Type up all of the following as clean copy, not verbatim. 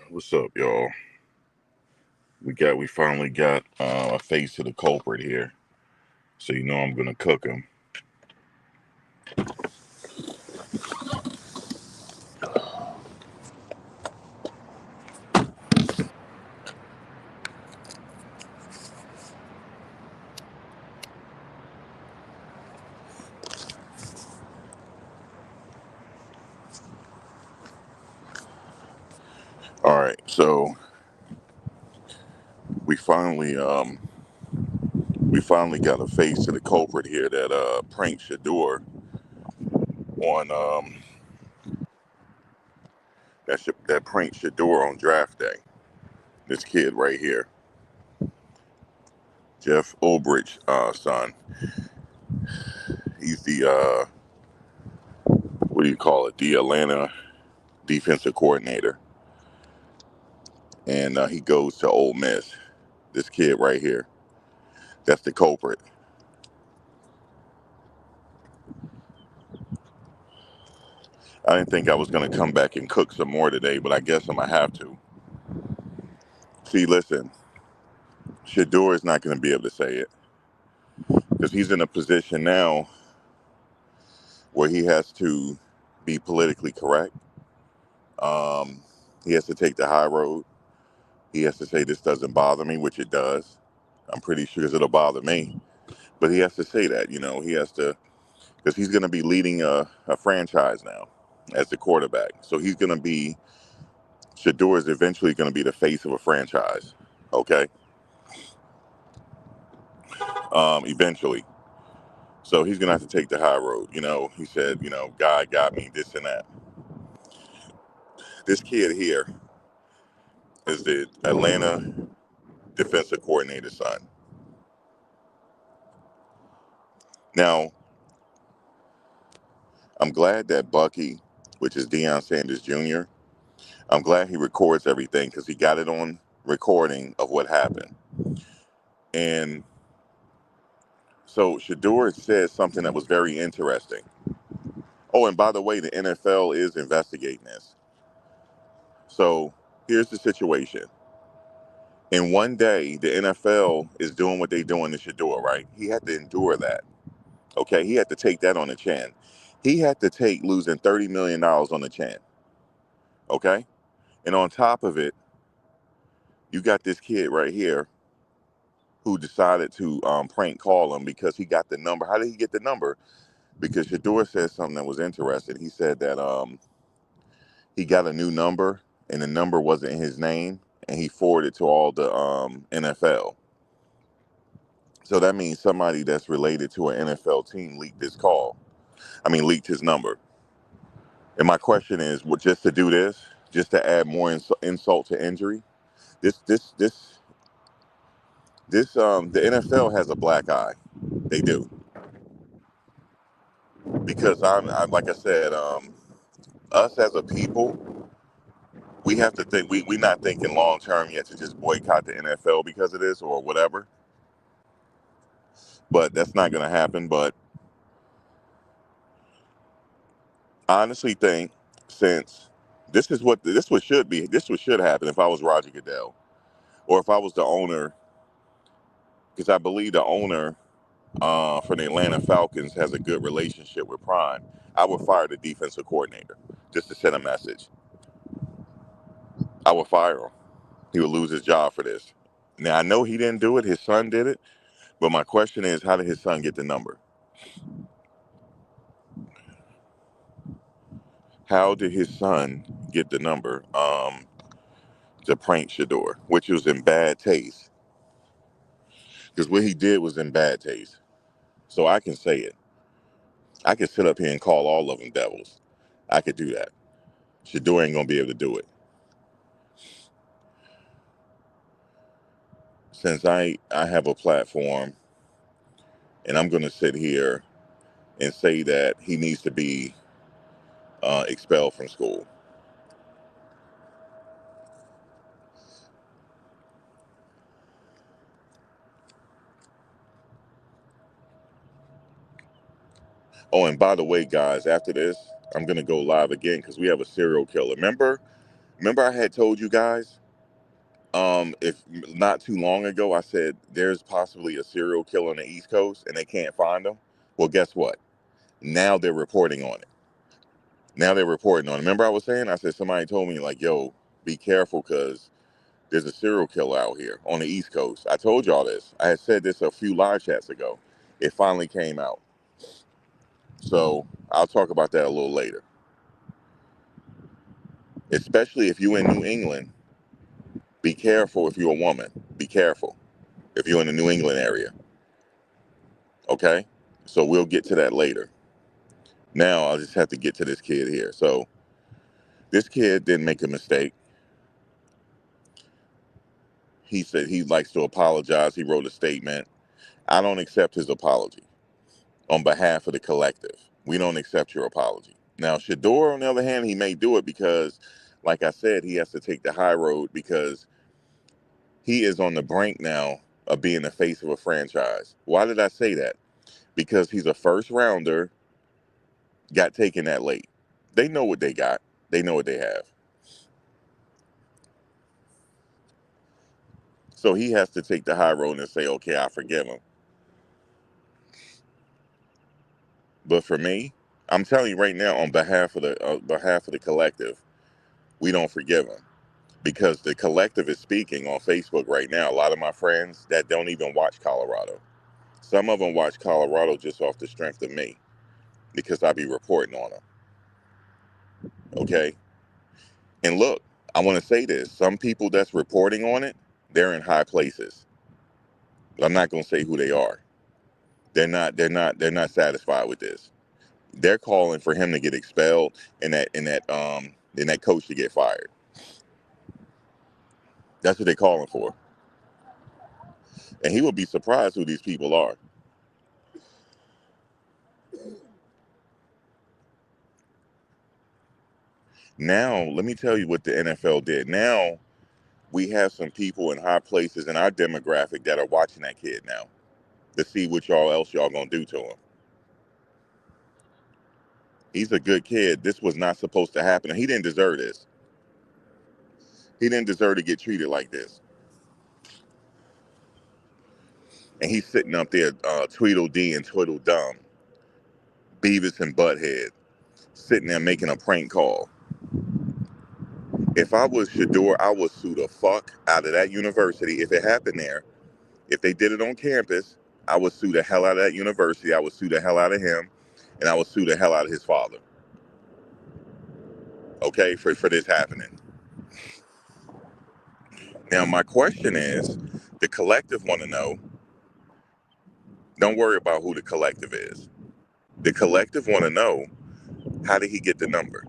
What's up, y'all? We finally got a face to the culprit here, so you know I'm gonna cook him. All right, so we finally we finally got a face to the culprit here that pranked Shedeur on that pranked Shedeur on draft day. This kid right here, Jeff Ulbrick, son. He's the what do you call it? The Atlanta defensive coordinator, and he goes to Ole Miss. This kid right here, that's the culprit. I didn't think I was going to come back and cook some more today, but I guess I'm going to have to. See, listen, Shedeur is not going to be able to say it because he's in a position now where he has to be politically correct. He has to take the high road. He has to say this doesn't bother me, which it does. I'm pretty sure it'll bother me. But he has to say that, he has to, because he's going to be leading a franchise now as the quarterback. So Shedeur is eventually going to be the face of a franchise. Okay. Eventually. So he's gonna have to take the high road. He said, God got me, this and that. This kid here is the Atlanta defensive coordinator's son. Now, I'm glad that Bucky, which is Deion Sanders Jr., I'm glad he records everything because he got it on recording of what happened. And so Shedeur said something that was very interesting. Oh, and by the way, the NFL is investigating this. So here's the situation. In one day, the NFL is doing what they're doing to Shedeur, right? He had to endure that. Okay, he had to take that on the chin. He had to take losing $30 million on the chin. Okay? And on top of it, you got this kid right here who decided to prank call him because he got the number. How did he get the number? Because Shedeur said something that was interesting. He said that he got a new number and the number wasn't his name and he forwarded to all the NFL. So that means somebody that's related to an NFL team leaked leaked his number. And my question is, just to do this, just to add more insult to injury, the NFL has a black eye. They do. Because I'm like I said, us as a people, we have to think, we're not thinking long term yet to just boycott the NFL because of this or whatever. But that's not going to happen. But I honestly think since this what should happen if I was Roger Goodell or if I was the owner, because I believe the owner for the Atlanta Falcons has a good relationship with Prime. I would fire the defensive coordinator just to send a message. I would fire him. He would lose his job for this. Now I know he didn't do it; his son did it. But my question is, how did his son get the number? How did his son get the number to prank Shedeur, which was in bad taste? Because what he did was in bad taste. So I can say it. I could sit up here and call all of them devils. I could do that. Shedeur ain't gonna be able to do it. Since I have a platform and I'm gonna sit here and say that he needs to be expelled from school. Oh, and by the way, guys, after this, I'm gonna go live again because we have a serial killer. Remember Remember I had told you guys, if not too long ago, I said there's possibly a serial killer on the East Coast and they can't find him. Well, guess what? Now they're reporting on it. Now they're reporting on it. Remember I was saying, I said somebody told me like, yo, be careful because there's a serial killer out here on the East Coast. I told y'all this. I had said this a few live chats ago. It finally came out. So I'll talk about that a little later. Especially if you're in New England, be careful if you're a woman. Be careful if you're in the New England area. Okay? So we'll get to that later. Now I'll just have to get to this kid here. So this kid didn't make a mistake. He said he likes to apologize. He wrote a statement. I don't accept his apology on behalf of the collective. We don't accept your apology. Now, Shedeur, on the other hand, he may do it because, like I said, he has to take the high road because he is on the brink now of being the face of a franchise. Why did I say that? Because he's a first rounder, got taken that late. They know what they got. They know what they have. So he has to take the high road and say, okay, I forgive him. But for me, I'm telling you right now, on behalf of the collective, we don't forgive him because the collective is speaking on Facebook right now. A lot of my friends that don't even watch Colorado, some of them watch Colorado just off the strength of me because I be reporting on them. Okay, and look, I want to say this: some people that's reporting on it, they're in high places. But I'm not going to say who they are. They're not satisfied with this. They're calling for him to get expelled and that coach to get fired. That's what they're calling for. And he will be surprised who these people are. Now, let me tell you what the NFL did. Now, we have some people in high places in our demographic that are watching that kid now to see what y'all gonna do to him. He's a good kid. This was not supposed to happen. He didn't deserve this. He didn't deserve to get treated like this. And he's sitting up there, Tweedledee and Tweedledum, Beavis and Butthead, sitting there making a prank call. If I was Shedeur, I would sue the fuck out of that university if it happened there. If they did it on campus, I would sue the hell out of that university. I would sue the hell out of him, and I would sue the hell out of his father. Okay, for this happening. Now, my question is, the collective want to know. Don't worry about who the collective is. The collective want to know, how did he get the number?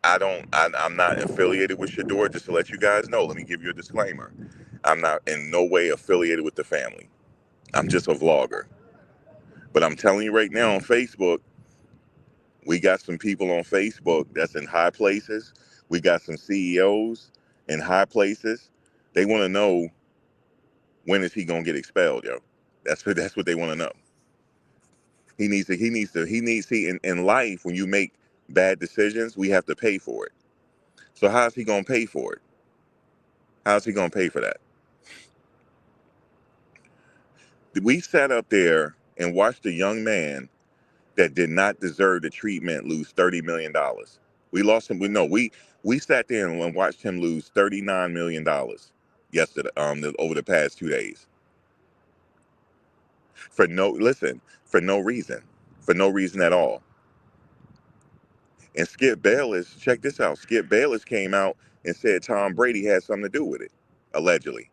I'm not affiliated with Shedeur, just to let you guys know. Let me give you a disclaimer. I'm not in no way affiliated with the family. I'm just a vlogger. But I'm telling you right now on Facebook, we got some people on Facebook that's in high places. We got some CEOs in high places. They want to know, when is he gonna get expelled, yo? That's what they want to know. See, in life, when you make bad decisions, we have to pay for it. So how's he gonna pay for it? How's he gonna pay for that? We sat up there and watched a young man that did not deserve the treatment lose $30 million. We lost him. We sat there and watched him lose $39 million yesterday, over the past 2 days, for no reason, for no reason at all. And Skip Bayless, check this out. Skip Bayless came out and said Tom Brady had something to do with it, allegedly.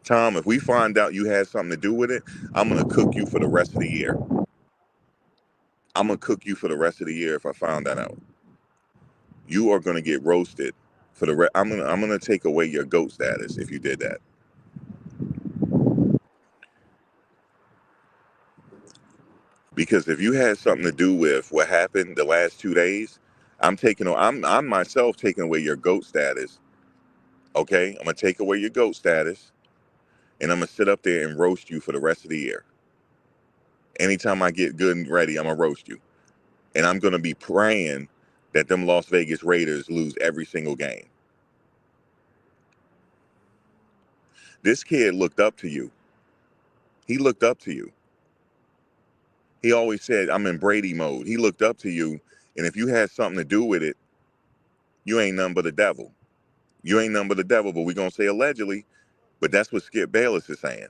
Tom, if we find out you had something to do with it, I'm gonna cook you for the rest of the year. I'm gonna cook you for the rest of the year if I found that out. You are gonna get roasted for I'm gonna take away your GOAT status if you did that. Because if you had something to do with what happened the last 2 days, I'm myself taking away your GOAT status. Okay? I'm gonna take away your GOAT status and I'm gonna sit up there and roast you for the rest of the year. Anytime I get good and ready, I'm gonna roast you. And I'm gonna be praying that them Las Vegas Raiders lose every single game. This kid looked up to you. He looked up to you. He always said, I'm in Brady mode. He looked up to you, and if you had something to do with it, you ain't nothing but the devil. You ain't nothing but the devil, but we're going to say allegedly, but that's what Skip Bayless is saying.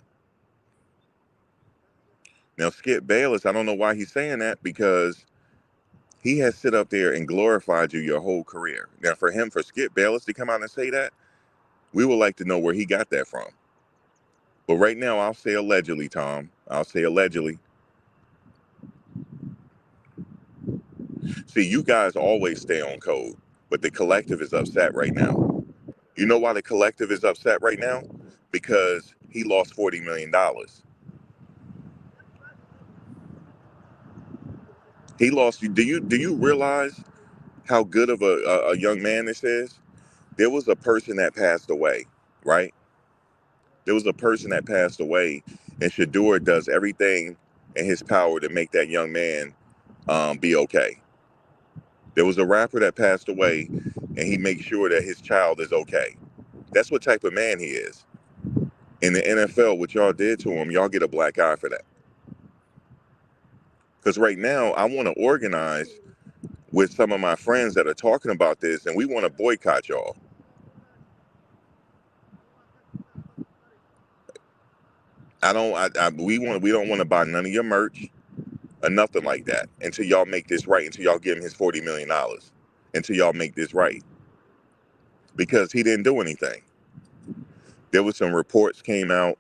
Now, Skip Bayless, I don't know why he's saying that, because he has sit up there and glorified you your whole career. Now, for Skip Bayless to come out and say that, we would like to know where he got that from. But right now, I'll say allegedly, Tom. I'll say allegedly. See, you guys always stay on code, but the collective is upset right now. You know why the collective is upset right now? Because he lost $40 million. He lost. Do you realize how good of a young man this is? There was a person that passed away, right? There was a person that passed away, and Shedeur does everything in his power to make that young man be okay. There was a rapper that passed away, and he makes sure that his child is okay. That's what type of man he is. In the NFL, what y'all did to him, y'all get a black eye for that. Because right now, I want to organize with some of my friends that are talking about this, and we want to boycott y'all. We don't want to buy none of your merch or nothing like that until y'all make this right. Until y'all give him his $40 million. Until y'all make this right, because he didn't do anything. There was some reports came out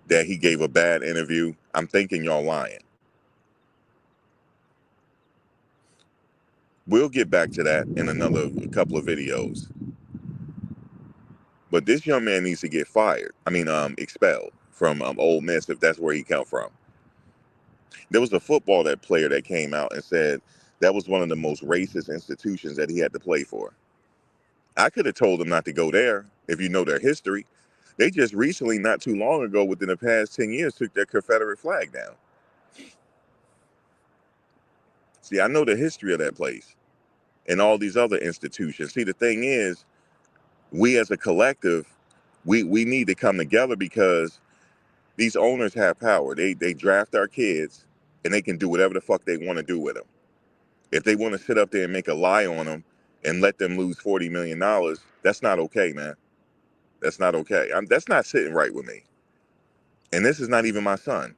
that he gave a bad interview. I'm thinking y'all lying. We'll get back to that in another couple of videos. But this young man needs to get fired. Expelled from Ole Miss, if that's where he come from. There was a football player that came out and said that was one of the most racist institutions that he had to play for. I could have told him not to go there if you know their history. They just recently, not too long ago, within the past 10 years, took their Confederate flag down. See, I know the history of that place and all these other institutions. See, the thing is, we as a collective, we need to come together, because these owners have power. They draft our kids, and they can do whatever the fuck they want to do with them. If they want to sit up there and make a lie on them and let them lose $40 million, that's not okay, man. That's not okay. That's not sitting right with me. And this is not even my son.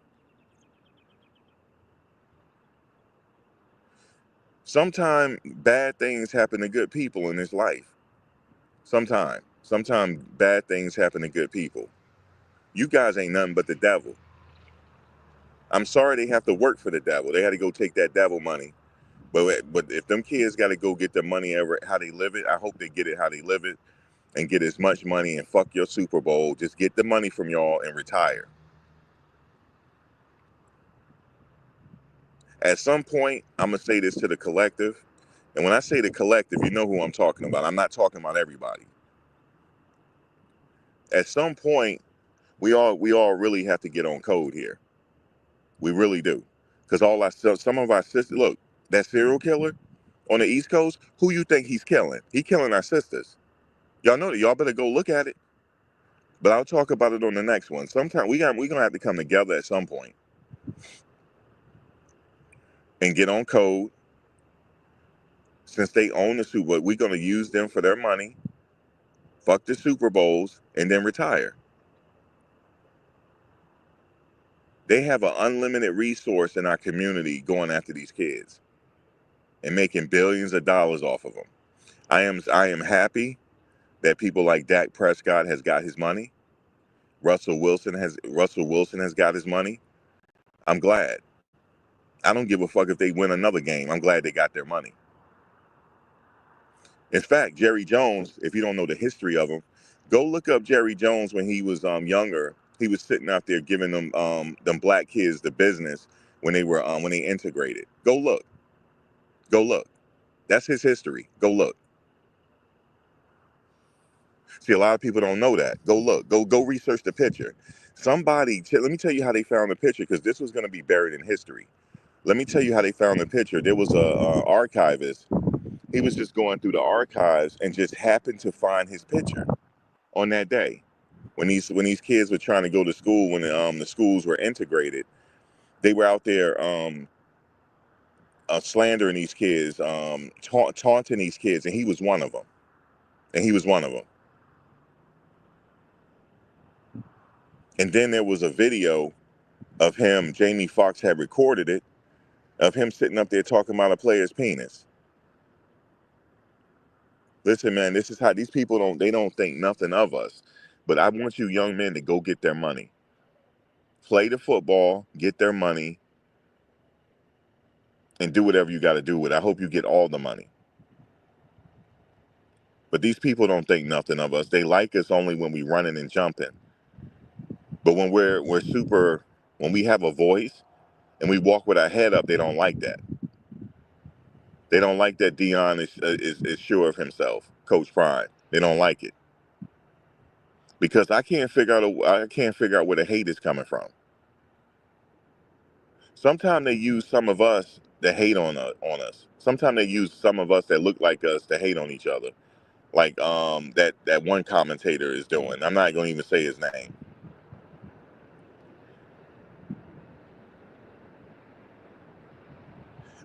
Sometimes bad things happen to good people in this life. Sometimes bad things happen to good people. You guys ain't nothing but the devil. I'm sorry they have to work for the devil. They had to go take that devil money. But if them kids got to go get their money how they live it, I hope they get it how they live it and get as much money, and fuck your Super Bowl. Just get the money from y'all and retire. At some point, I'm going to say this to the collective. And when I say the collective, you know who I'm talking about. I'm not talking about everybody. At some point, we all really have to get on code here. We really do. Because some of our sisters, look, that serial killer on the East Coast, who you think he's killing? He killing our sisters. Y'all know that. Y'all better go look at it. But I'll talk about it on the next one. Sometime we're gonna have to come together at some point and get on code. Since they own the Super Bowl, we're gonna use them for their money, fuck the Super Bowls, and then retire. They have an unlimited resource in our community going after these kids and making billions of dollars off of them. I am happy that people like Dak Prescott has got his money. Russell Wilson has got his money. I'm glad. I don't give a fuck if they win another game. I'm glad they got their money. In fact, Jerry Jones, if you don't know the history of him, go look up Jerry Jones when he was younger. He was sitting out there giving them black kids the business when they integrated. Go look. Go look. That's his history. Go look. See, a lot of people don't know that. Go look. Go research the picture. Let me tell you how they found the picture, because this was going to be buried in history. Let me tell you how they found the picture. There was a archivist He was just going through the archives and just happened to find his picture on that day when these kids were trying to go to school, when the schools were integrated. They were out there slandering these kids, taunting these kids, and he was one of them. And he was one of them. And then there was a video of him. Jamie Foxx had recorded it, of him sitting up there talking about a player's penis. Listen, man, this is how these people don't think nothing of us. But I want you young men to go get their money. Play the football, get their money, and do whatever you got to do with it. I hope you get all the money. But these people don't think nothing of us. They like us only when we running and jumping. But when when we have a voice and we walk with our head up, they don't like that. They don't like that Dion is sure of himself, Coach Prime. They don't like it. Because I can't figure out where the hate is coming from. Sometimes they use some of us to hate on us. Sometimes they use some of us that look like us to hate on each other. Like that one commentator is doing. I'm not going to even say his name.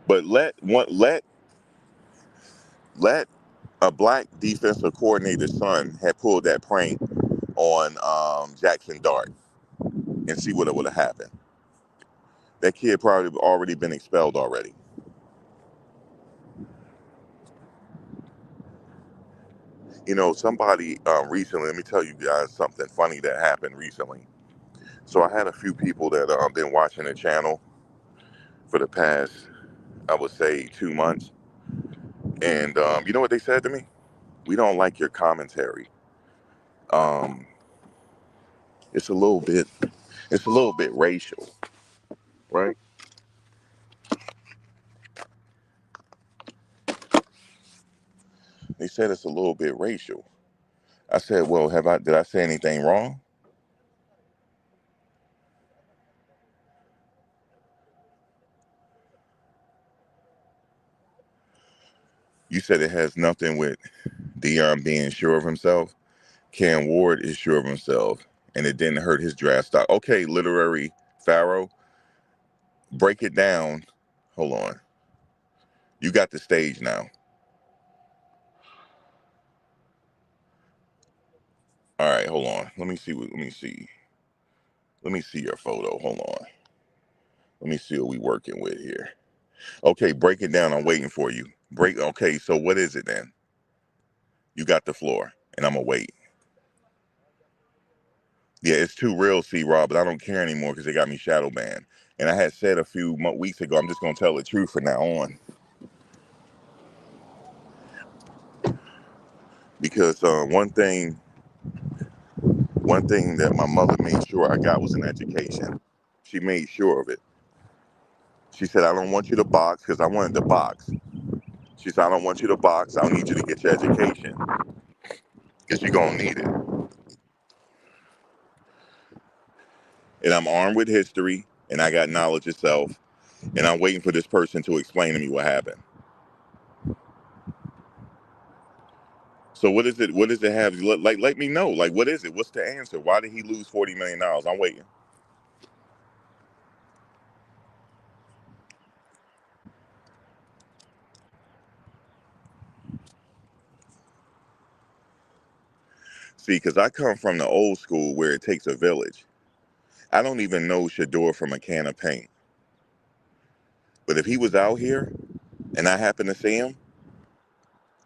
But let a black defensive coordinator's son had pulled that prank on Jackson Dart and see what would have happened. That kid probably already been expelled already. You know, somebody recently, let me tell you guys something funny that happened recently. So I had a few people that been watching the channel for the past, I would say, 2 months. And you know what they said to me? We don't like your commentary. Um, it's a little bit, racial, right? They said it's a little bit racial. I said, well, did I say anything wrong? You said it has nothing with Dion being sure of himself. Cam Ward is sure of himself, and it didn't hurt his draft stock. Okay, literary Pharaoh, break it down. Hold on. You got the stage now. All right, hold on. Let me see. Let me see your photo. Hold on. Let me see what we working with here. Okay, break it down. I'm waiting for you. Okay, so what is it then? You got the floor, and I'm gonna wait. Yeah, it's too real, C-Rob, but I don't care anymore because they got me shadow banned. And I had said a few weeks ago, I'm just gonna tell the truth from now on. Because one thing that my mother made sure I got was an education. She made sure of it. She said, I don't want you to box because I wanted to box. She said, I don't want you to box. I need you to get your education because you're going to need it. And I'm armed with history and I got knowledge of self. And I'm waiting for this person to explain to me what happened. So what is it? What does it have? Like, let me know. Like, what is it? What's the answer? Why did he lose $40 million? I'm waiting. See, because I come from the old school where it takes a village. I don't even know Shedeur from a can of paint. But if he was out here and I happened to see him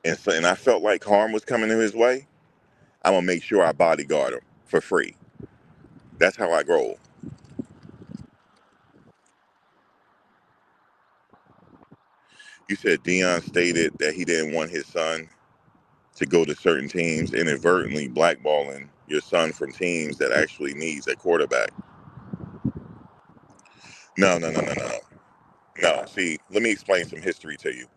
and I felt like harm was coming his way, I'm going to make sure I bodyguard him for free. That's how I grow. You said Dion stated that he didn't want his son to go to certain teams, inadvertently blackballing your son from teams that actually needs a quarterback. No, no, no, no, no. No, see, let me explain some history to you.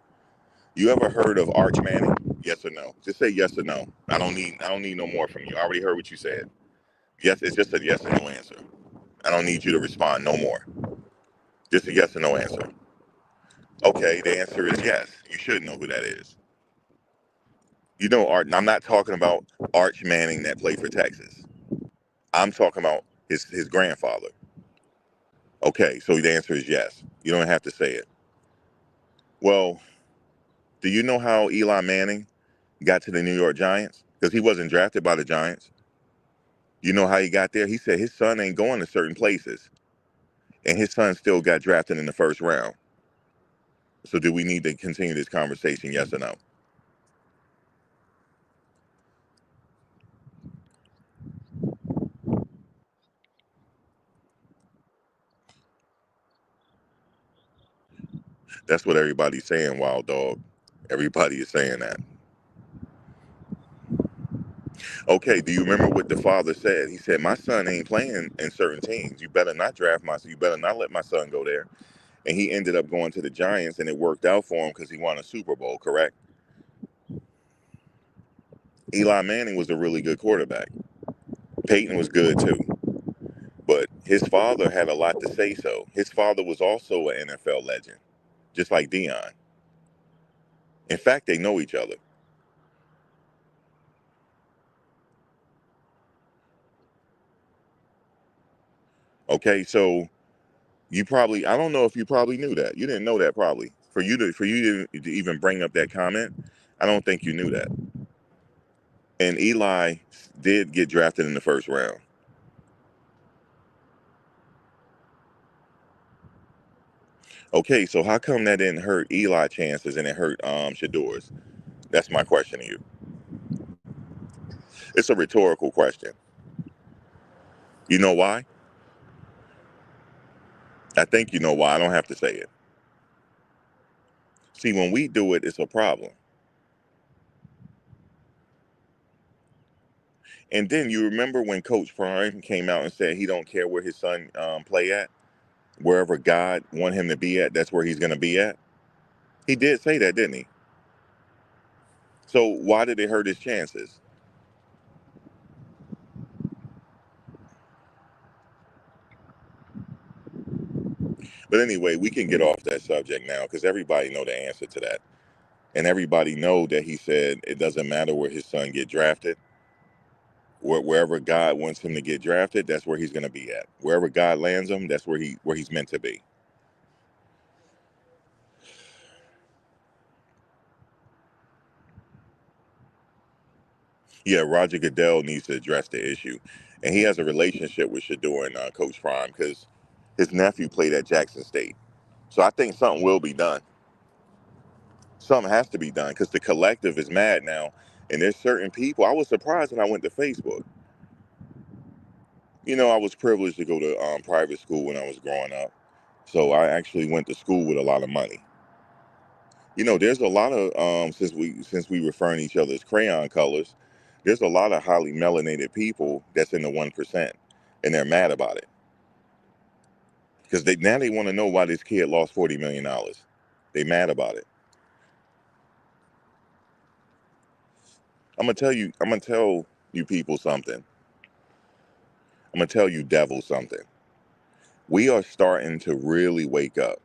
You ever heard of Arch Manning? Yes or no? Just say yes or no. I don't need no more from you. I already heard what you said. Yes, it's just a yes or no answer. I don't need you to respond no more. Just a yes or no answer. Okay, the answer is yes. You should know who that is. You know, I'm not talking about Arch Manning that played for Texas. I'm talking about his grandfather. Okay, so the answer is yes. You don't have to say it. Well, do you know how Eli Manning got to the New York Giants? Because he wasn't drafted by the Giants. You know how he got there? He said his son ain't going to certain places, and his son still got drafted in the first round. So do we need to continue this conversation, yes or no? That's what everybody's saying, Wild Dog. Everybody is saying that. Okay, do you remember what the father said? He said, my son ain't playing in certain teams. You better not draft my son. You better not let my son go there. And he ended up going to the Giants, and it worked out for him because he won a Super Bowl, correct? Eli Manning was a really good quarterback. Peyton was good too. But his father had a lot to say so. His father was also an NFL legend, just like Dion. In fact, they know each other. Okay, so you probably, I don't know if you probably knew that. You didn't know that probably. For you to even bring up that comment, I don't think you knew that. And Eli did get drafted in the first round. Okay, so how come that didn't hurt Eli chances and it hurt Shedeur's? That's my question to you. It's a rhetorical question. You know why? I think you know why. I don't have to say it. See, when we do it, it's a problem. And then you remember when Coach Prime came out and said he don't care where his son play at, wherever God want him to be at, that's where he's going to be at. He did say that, didn't he? So why did it hurt his chances? But anyway, we can get off that subject now because everybody know the answer to that, and everybody know that he said it doesn't matter where his son get drafted. Wherever God wants him to get drafted, that's where he's going to be at. Wherever God lands him, that's where he's meant to be. Yeah, Roger Goodell needs to address the issue, and he has a relationship with Shedeur and Coach Prime because his nephew played at Jackson State. So I think something will be done. Something has to be done because the collective is mad now, and there's certain people. I was surprised when I went to Facebook. You know, I was privileged to go to private school when I was growing up, so I actually went to school with a lot of money. You know, there's a lot of since we referring to each other as crayon colors, there's a lot of highly melanated people that's in the 1%, and they're mad about it because they want to know why this kid lost $40 million. They mad about it. I'm gonna tell you people something. I'm gonna tell you devil something. We are starting to really wake up.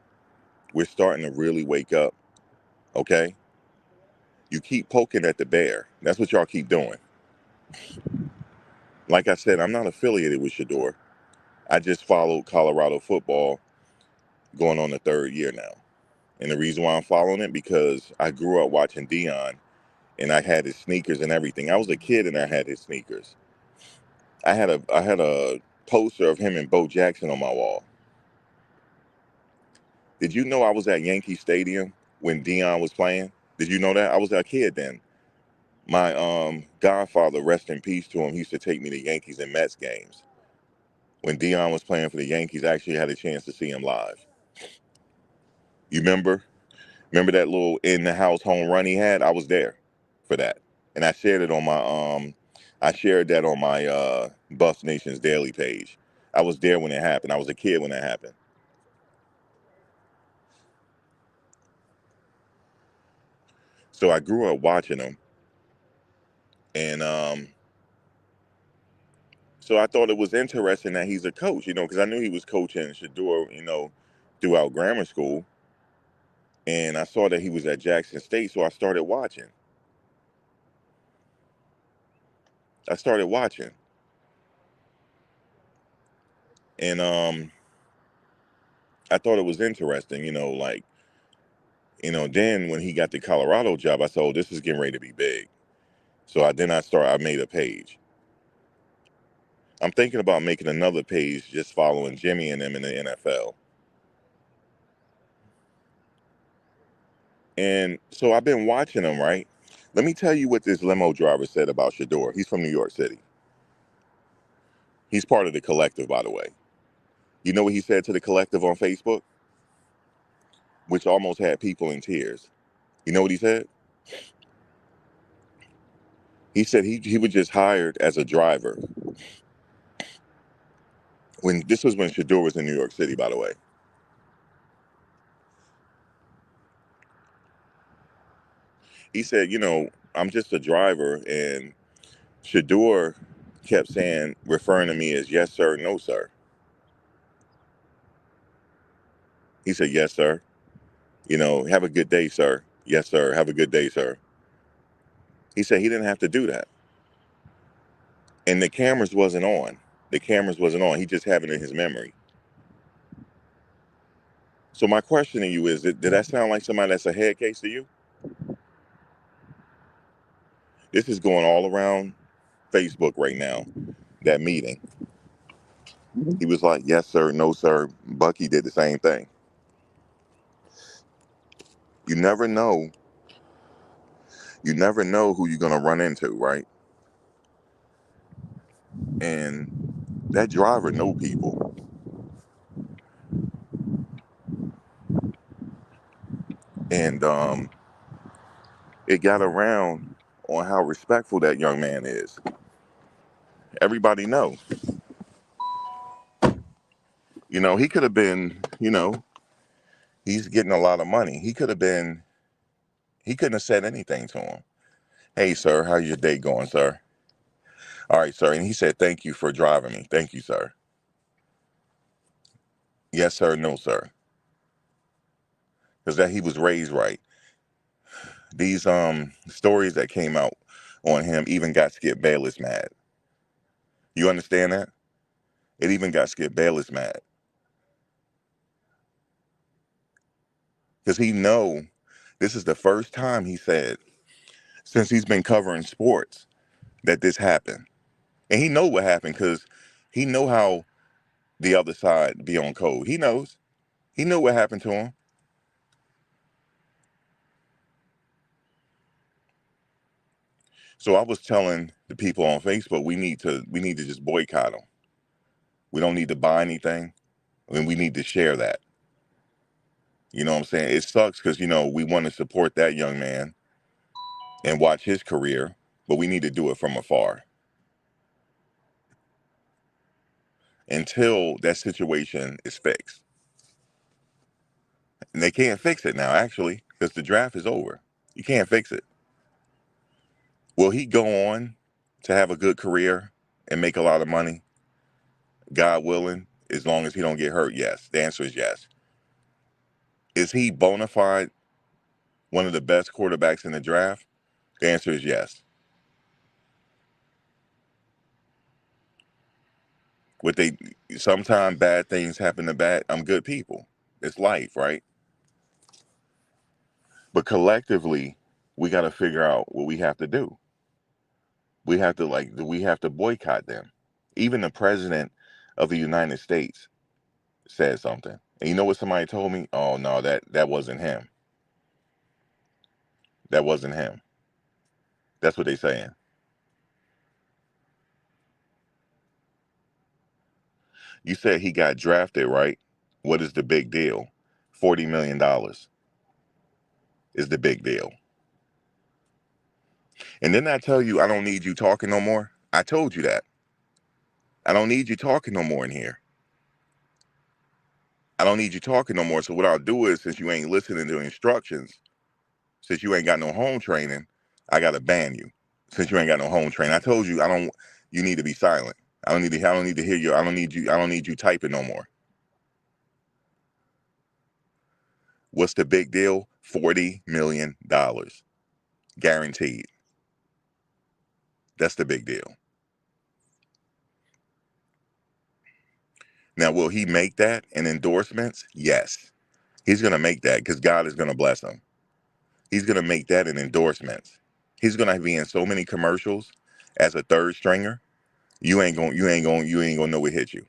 We're starting to really wake up. Okay, you keep poking at the bear. That's what y'all keep doing. Like I said, I'm not affiliated with Shedeur. I just followed Colorado football going on the third year now. And the reason why I'm following it because I grew up watching Dion and I had his sneakers and everything. I was a kid and I had his sneakers. I had a poster of him and Bo Jackson on my wall. Did you know I was at Yankee Stadium when Dion was playing? Did you know that? I was a kid then. My godfather, rest in peace to him, he used to take me to Yankees and Mets games. When Dion was playing for the Yankees, I actually had a chance to see him live. You remember? Remember that little in the house home run he had? I was there for that. And I shared that on my Buffs Nation's daily page. I was there when it happened. I was a kid when that happened. So I grew up watching him and so I thought it was interesting that he's a coach, because I knew he was coaching Shedeur, throughout grammar school. And I saw that he was at Jackson State, so I started watching. I started watching, and I thought it was interesting, like, then when he got the Colorado job, I said, oh, this is getting ready to be big. So I made a page. I'm thinking about making another page just following Jimmy and them in the NFL. And so I've been watching them, right? Let me tell you what this limo driver said about Shedeur. He's from New York City. He's part of the collective, by the way. You know what he said to the collective on Facebook? Which almost had people in tears. You know what he said? He said he was just hired as a driver. This was when Shedeur was in New York City, by the way. He said, I'm just a driver, and Shedeur kept referring to me as yes, sir, no, sir. He said, yes, sir. Have a good day, sir. Yes, sir. Have a good day, sir. He said he didn't have to do that. And the cameras wasn't on. The cameras wasn't on. He just had it in his memory. So my question to you is, did that sound like somebody that's a head case to you? This is going all around Facebook right now, that meeting. He was like, yes, sir, no, sir. Bucky did the same thing. You never know. You never know who you're going to run into, right? And that driver know people. And it got around on how respectful that young man is. Everybody know. He could have been, he's getting a lot of money. He couldn't have said anything to him. Hey, sir, how's your day going, sir? All right, sir. And he said, thank you for driving me. Thank you, sir. Yes, sir. No, sir. Because that he was raised right. These stories that came out on him even got Skip Bayless mad. You understand that? It even got Skip Bayless mad. Because he know this is the first time, he said, since he's been covering sports, that this happened. And he know what happened because he know how the other side be on code. He knows. He knew what happened to him. So I was telling the people on Facebook, we need to just boycott them. We don't need to buy anything. And we need to share that. You know what I'm saying? It sucks because, we want to support that young man and watch his career, but we need to do it from afar until that situation is fixed. And they can't fix it now, actually, because the draft is over. You can't fix it. Will he go on to have a good career and make a lot of money? God willing, as long as he don't get hurt, yes. The answer is yes. Is he bona fide one of the best quarterbacks in the draft? The answer is yes. Sometimes bad things happen to good people. It's life, right? But collectively, we got to figure out what we have to do. We have to boycott them. Even the president of the United States said something. And you know what somebody told me? Oh no, that wasn't him. That wasn't him. That's what they saying. You said he got drafted, right? What is the big deal? $40 million is the big deal. And didn't I tell you I don't need you talking no more? I told you that. I don't need you talking no more in here. I don't need you talking no more. So what I'll do is, since you ain't listening to instructions, since you ain't got no home training, I gotta ban you. Since you ain't got no home training, I told you you need to be silent. I don't need to hear you. I don't need you typing no more. What's the big deal? $40 million. Guaranteed. That's the big deal. Now, will he make that in endorsements? Yes. He's going to make that because God is going to bless him. He's going to make that in endorsements. He's going to be in so many commercials as a third stringer. You ain't going to know what hit you.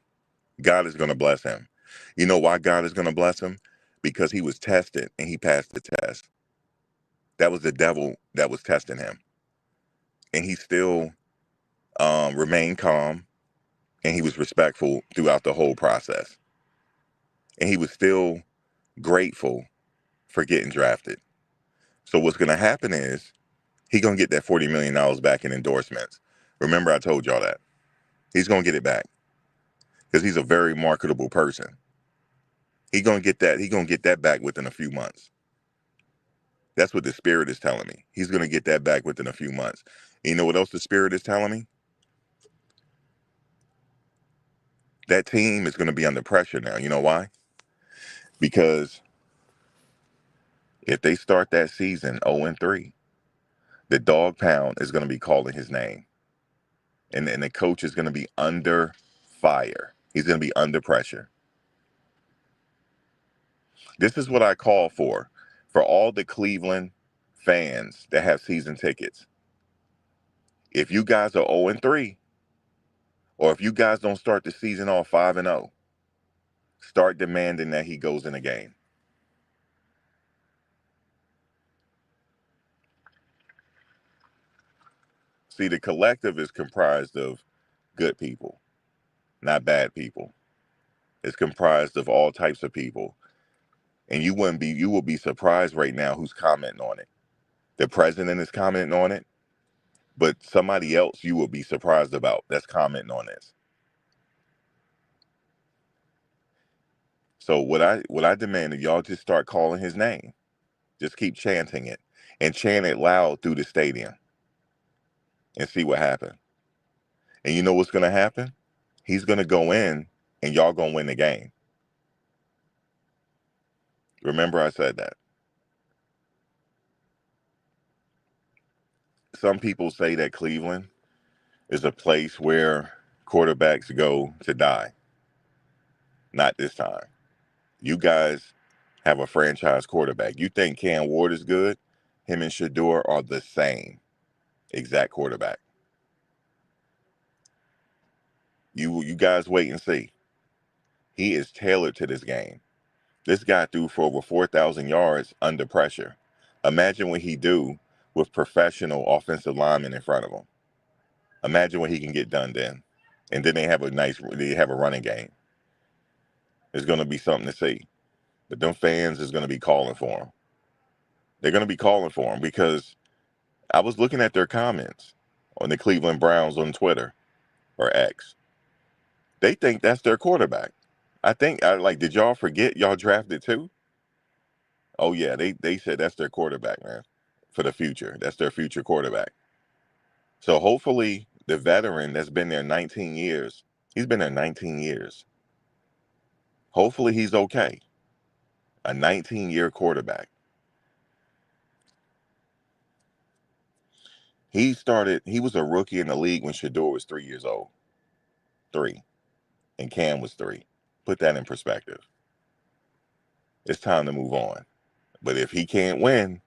God is going to bless him. You know why God is going to bless him? Because he was tested and he passed the test. That was the devil that was testing him. And he still remained calm, and he was respectful throughout the whole process. And he was still grateful for getting drafted. So what's going to happen is he's going to get that $40 million back in endorsements. Remember, I told y'all that. He's going to get it back because he's a very marketable person. He's going to get that. He's going to get that back within a few months. That's what the spirit is telling me. He's going to get that back within a few months. And you know what else the spirit is telling me? That team is going to be under pressure now. You know why? Because if they start that season 0-3, the dog pound is going to be calling his name. And the coach is going to be under fire. He's going to be under pressure. This is what I call for all the Cleveland fans that have season tickets. If you guys are 0-3, or if you guys don't start the season off 5-0, start demanding that he goes in a game. See, the collective is comprised of good people, not bad people. It's comprised of all types of people. And you will be surprised right now who's commenting on it. The president is commenting on it, but somebody else you will be surprised about that's commenting on this. So what I demand is y'all just start calling his name. Just keep chanting it and chant it loud through the stadium and see what happens. And you know what's going to happen? He's going to go in and y'all going to win the game. Remember I said that. Some people say that Cleveland is a place where quarterbacks go to die. Not this time. You guys have a franchise quarterback. You think Cam Ward is good? Him and Shedeur are the same exact quarterback. You guys wait and see. He is tailored to this game. This guy threw for over 4,000 yards under pressure. Imagine what he do with professional offensive linemen in front of him. Imagine what he can get done then. And then they have a running game. It's going to be something to see. But them fans is going to be calling for him. They're going to be calling for him because I was looking at their comments on the Cleveland Browns on Twitter or X. They think that's their quarterback. Did y'all forget y'all drafted too? Oh yeah, they said that's their quarterback, man, for the future. That's their future quarterback. So hopefully the veteran that's been there 19 years, he's been there 19 years. Hopefully he's okay. A 19-year quarterback. He was a rookie in the league when Shedeur was 3 years old. 3. And Cam was 3. Put that in perspective. It's time to move on. But if he can't win,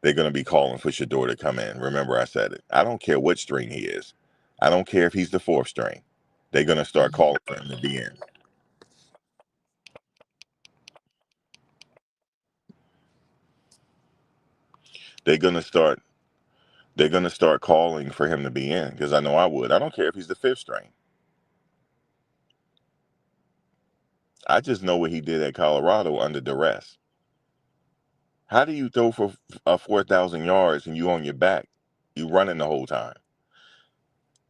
they're going to be calling for Shedeur to come in. Remember I said it. I don't care what string he is. I don't care if he's the 4th string. They're going to start calling for him to be in. They're going to start calling for him to be in because I know I would. I don't care if he's the 5th string. I just know what he did at Colorado under duress. How do you throw for 4,000 yards and you on your back? You running the whole time.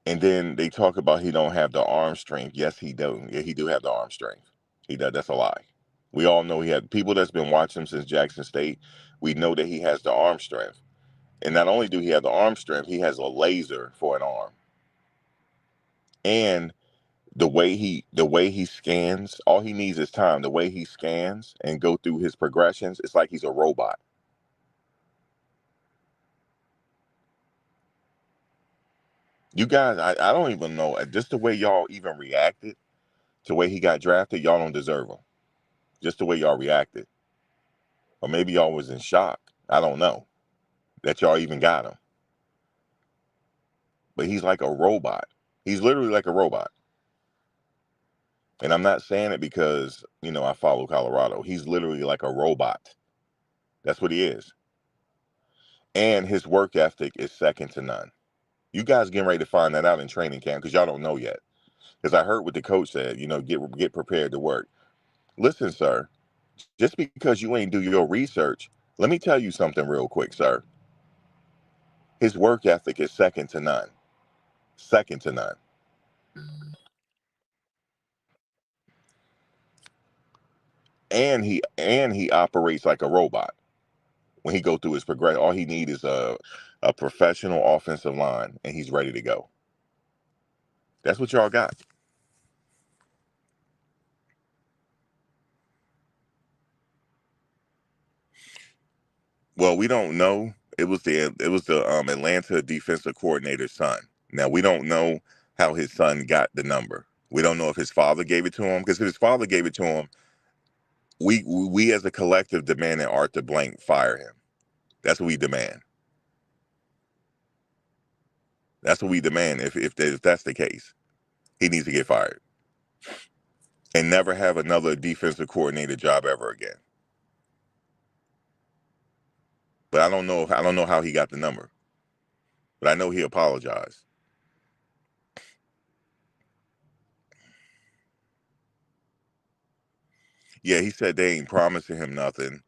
And then they talk about he don't have the arm strength. Yes, he do. Yeah, he do have the arm strength. He does. That's a lie. We all know he had people that's been watching him since Jackson State. We know that he has the arm strength. And not only do he have the arm strength, he has a laser for an arm. And the way he scans, all he needs is time. The way he scans and go through his progressions, it's like he's a robot. You guys, I don't even know. Just the way y'all even reacted the way he got drafted, y'all don't deserve him. Just the way y'all reacted. Or maybe y'all was in shock. I don't know that y'all even got him. But he's like a robot. He's literally like a robot. And I'm not saying it because, I follow Colorado. He's literally like a robot. That's what he is. And his work ethic is second to none. You guys getting ready to find that out in training camp because y'all don't know yet. Because I heard what the coach said, get prepared to work. Listen, sir, just because you ain't do your research, let me tell you something real quick, sir. His work ethic is second to none. Second to none. And he operates like a robot. When he go through his progression, all he need is a professional offensive line, and he's ready to go. That's what y'all got. Well, we don't know. It was the Atlanta defensive coordinator's son. Now we don't know how his son got the number. We don't know if his father gave it to him, because if his father gave it to him, we as a collective demand that Arthur Blank fire him. That's what we demand. That's what we demand. If that's the case, he needs to get fired and never have another defensive coordinator job ever again. But I don't know how he got the number. But I know he apologized. Yeah, he said they ain't promising him nothing.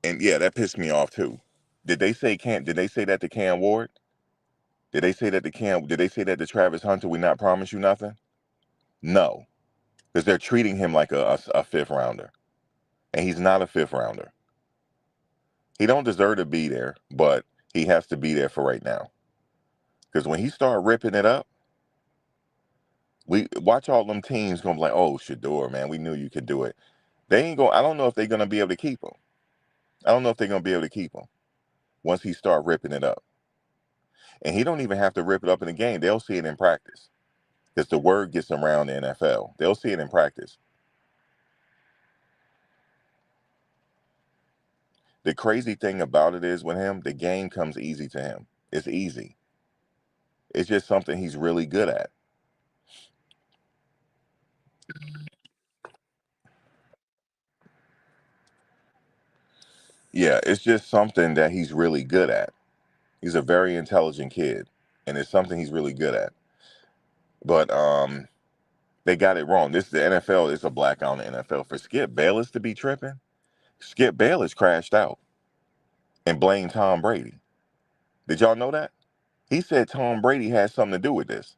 And yeah, that pissed me off too. Did they say that to Cam Ward? Did they say that to Travis Hunter, we not promise you nothing? No. Because they're treating him like a fifth rounder. And he's not a fifth rounder. He don't deserve to be there, but he has to be there for right now. Because when he start ripping it up, we watch all them teams gonna be like, oh, Shedeur, man, we knew you could do it. They ain't going. I don't know if they're gonna be able to keep him. I don't know if they're gonna be able to keep him once he start ripping it up. And he don't even have to rip it up in the game. They'll see it in practice. Because the word gets around the NFL. They'll see it in practice. The crazy thing about it is with him, the game comes easy to him. It's easy. It's just something he's really good at. Yeah, it's just something that he's really good at. He's a very intelligent kid, and it's something he's really good at. But they got it wrong. This the NFL. It's a blackout on the NFL. For Skip Bayless to be tripping, Skip Bayless crashed out and blamed Tom Brady. Did y'all know that? He said Tom Brady had something to do with this.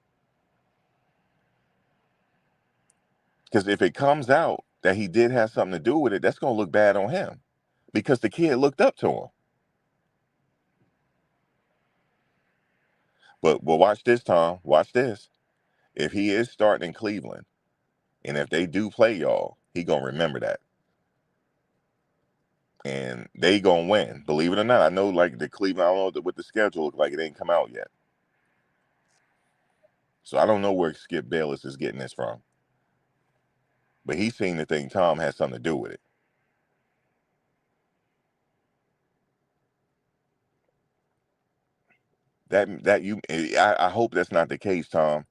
Because if it comes out that he did have something to do with it, that's going to look bad on him. Because the kid looked up to him. But watch this, Tom. Watch this. If he is starting in Cleveland, and if they do play y'all, he gonna remember that. And they gonna win. Believe it or not. I know like the Cleveland, I don't know what the schedule look like. It ain't come out yet. So I don't know where Skip Bayless is getting this from. But he seemed to think Tom had something to do with it. I hope that's not the case, Tom,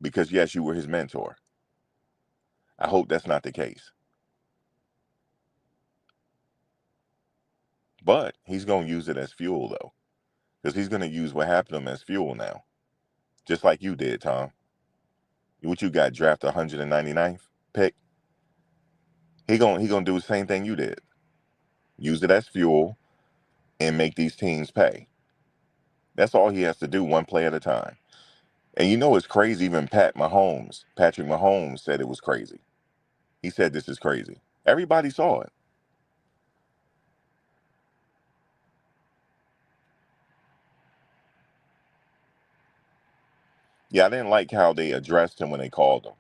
because yes, you were his mentor. I hope that's not the case. But he's gonna use it as fuel though. Because he's gonna use what happened to him as fuel now. Just like you did, Tom. What you got, draft 199th pick? He gonna do the same thing you did. Use it as fuel and make these teams pay. That's all he has to do, one play at a time. And you know it's crazy, even Patrick Mahomes said it was crazy. He said this is crazy. Everybody saw it. Yeah, I didn't like how they addressed him when they called him.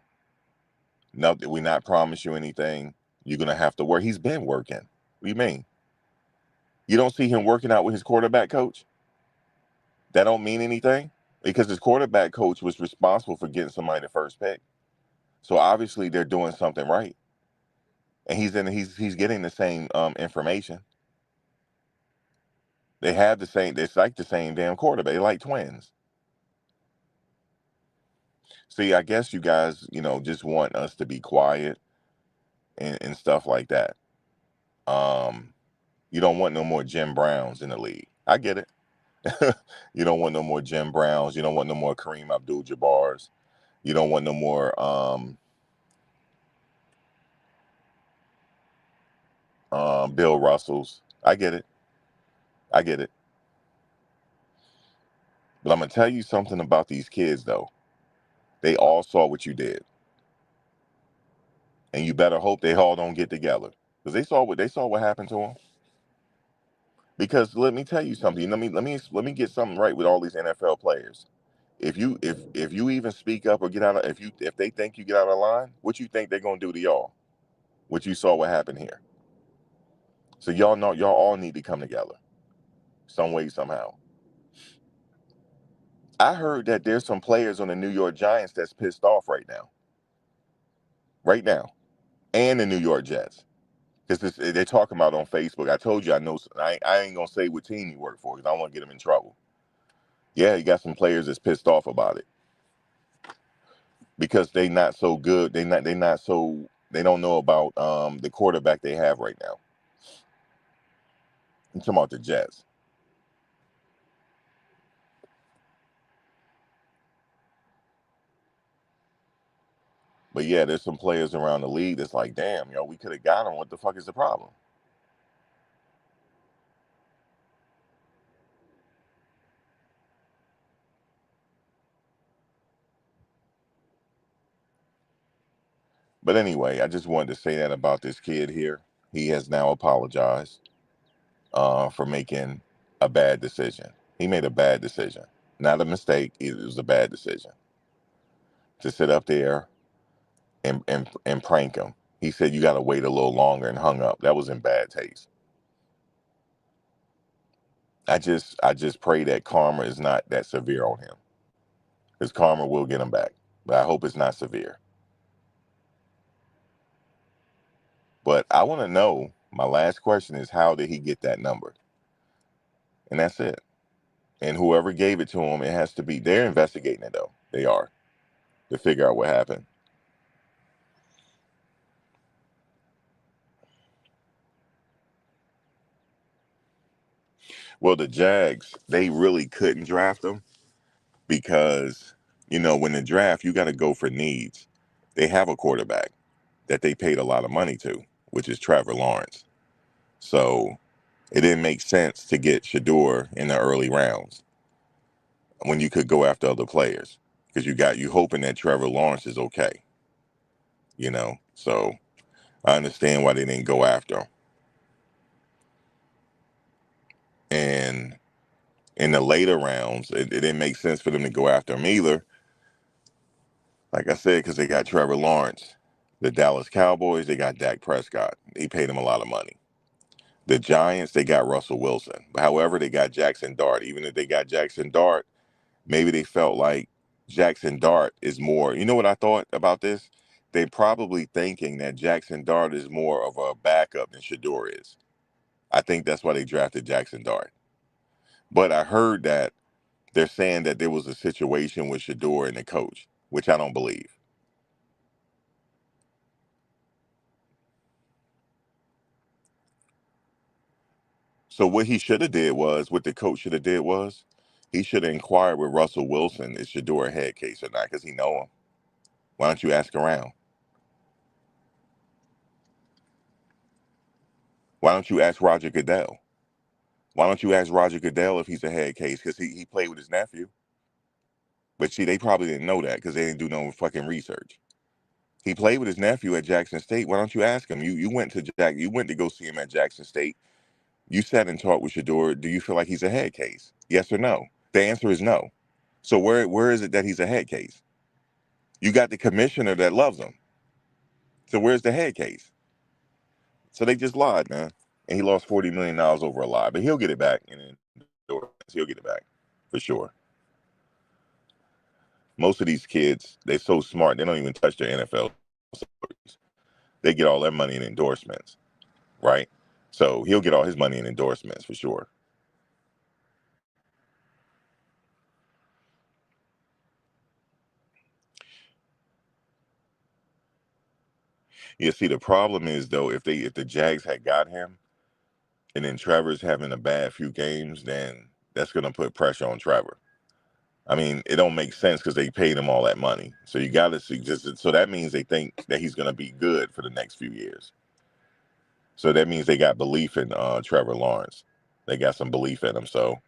No, we not promise you anything. You're gonna have to work. He's been working. What do you mean? You don't see him working out with his quarterback coach? That don't mean anything? Because his quarterback coach was responsible for getting somebody the first pick. So obviously they're doing something right, and he's getting the same information. They have the same. It's like the same damn quarterback. They're like twins. See, I guess you guys, just want us to be quiet and stuff like that. Um, you don't want no more Jim Browns in the league. I get it. You don't want no more Jim Browns. You don't want no more Kareem Abdul-Jabbars. You don't want no more Bill Russells. I get it. I get it. But I'm gonna tell you something about these kids, though. They all saw what you did, and you better hope they all don't get together because they saw what happened to them. Because let me tell you something. Let me get something right with all these NFL players. If you even speak up or get out of if they think you get out of line, what you think they're gonna do to y'all? What you saw what happened here. So y'all all need to come together, some way somehow. I heard that there's some players on the New York Giants that's pissed off right now, and the New York Jets. Because they're talking about on Facebook. I told you I know. I ain't gonna say what team you work for because I don't want to get them in trouble. Yeah, you got some players that's pissed off about it because they not so good. They not so. They don't know about the quarterback they have right now. I'm talking about the Jets. But yeah, there's some players around the league that's like, damn, we could have got him. What the fuck is the problem? But anyway, I just wanted to say that about this kid here. He has now apologized for making a bad decision. He made a bad decision, not a mistake. It was a bad decision to sit up there and prank him. He said you got to wait a little longer and hung up. That was in bad taste. I just pray that karma is not that severe on him, because karma will get him back. But I hope it's not severe. But I want to know. My last question is, how did he get that number? And that's it. And whoever gave it to him, it has to be. They're investigating it though. They are, to figure out what happened. Well, the Jags, they really couldn't draft him because, when the draft, you got to go for needs. They have a quarterback that they paid a lot of money to, which is Trevor Lawrence. So it didn't make sense to get Shedeur in the early rounds when you could go after other players, because you hoping that Trevor Lawrence is okay. So I understand why they didn't go after him. And in the later rounds, it didn't make sense for them to go after him either. Like I said, because they got Trevor Lawrence. The Dallas Cowboys, they got Dak Prescott. He paid him a lot of money. The Giants, they got Russell Wilson. However, they got Jackson Dart. Even if they got Jackson Dart, maybe they felt like Jackson Dart is more. You know what I thought about this? They probably thinking that Jackson Dart is more of a backup than Shedeur is. I think that's why they drafted Jackson Dart. But I heard that they're saying that there was a situation with Shedeur and the coach, which I don't believe. So what he should have did was, what the coach should have did was, he should have inquired with Russell Wilson, is Shedeur a head case or not, because he know him. Why don't you ask around? Why don't you ask Roger Goodell? Why don't you ask Roger Goodell if he's a head case? Because he played with his nephew. But see, they probably didn't know that because they didn't do no fucking research. He played with his nephew at Jackson State. Why don't you ask him? You went to go see him at Jackson State. You sat and talked with Shedeur. Do you feel like he's a head case? Yes or no? The answer is no. So where is it that he's a head case? You got the commissioner that loves him. So where's the head case? So they just lied, man. And he lost $40 million over a lie. But he'll get it back. And he'll get it back for sure. Most of these kids, they're so smart, they don't even touch their NFL salaries. They get all their money in endorsements, right? So he'll get all his money in endorsements for sure. Yeah, see, the problem is though, if the Jags had got him, and then Trevor's having a bad few games, then that's gonna put pressure on Trevor. I mean, it don't make sense because they paid him all that money. So you got to see just so that means they think that he's gonna be good for the next few years. So that means they got belief in Trevor Lawrence. They got some belief in him. So,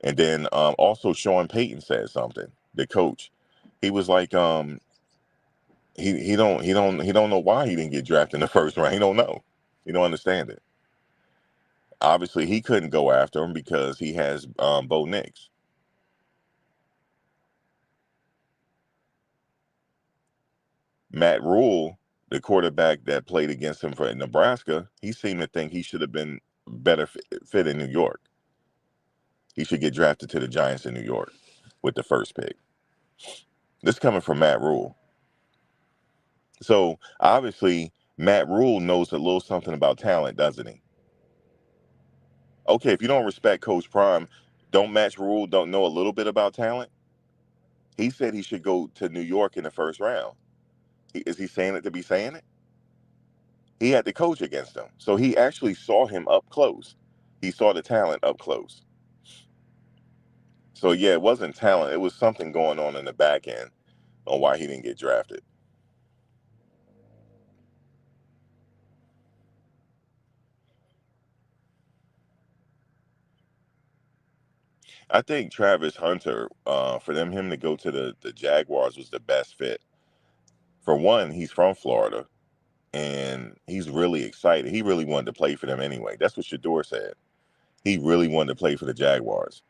and then also Sean Payton said something. The coach, he was like, he don't know why he didn't get drafted in the first round. He don't know. He don't understand it. Obviously, he couldn't go after him because he has Bo Nix. Matt Rule, the quarterback that played against him for Nebraska, he seemed to think he should have been better fit in New York. He should get drafted to the Giants in New York with the first pick. This coming from Matt Rule. So obviously, Matt Rule knows a little something about talent, doesn't he? Okay, if you don't respect Coach Prime, don't Matt Rule don't know a little bit about talent? He said he should go to New York in the first round. Is he saying it to be saying it? He had to coach against him. So he actually saw him up close. He saw the talent up close. So yeah, it wasn't talent. It was something going on in the back end on why he didn't get drafted. I think Travis Hunter, for him to go to the Jaguars was the best fit. For one, he's from Florida and he's really excited. He really wanted to play for them anyway. That's what Shedeur said. He really wanted to play for the Jaguars.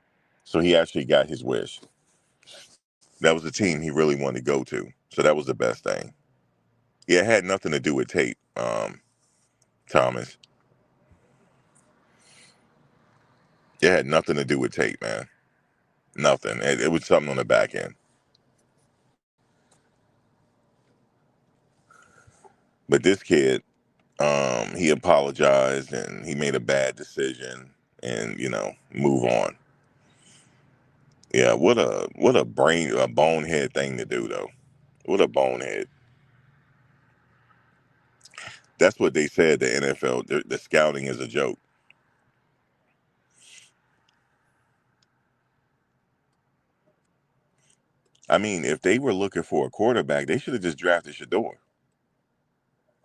So he actually got his wish. That was the team he really wanted to go to. So that was the best thing. Yeah, it had nothing to do with Tate, Thomas. It had nothing to do with Tate, man. Nothing. It was something on the back end. But this kid, he apologized and he made a bad decision and, move on. Yeah, what a bonehead thing to do though. What a bonehead. That's what they said, the NFL, the scouting is a joke. I mean, if they were looking for a quarterback, they should have just drafted Shedeur.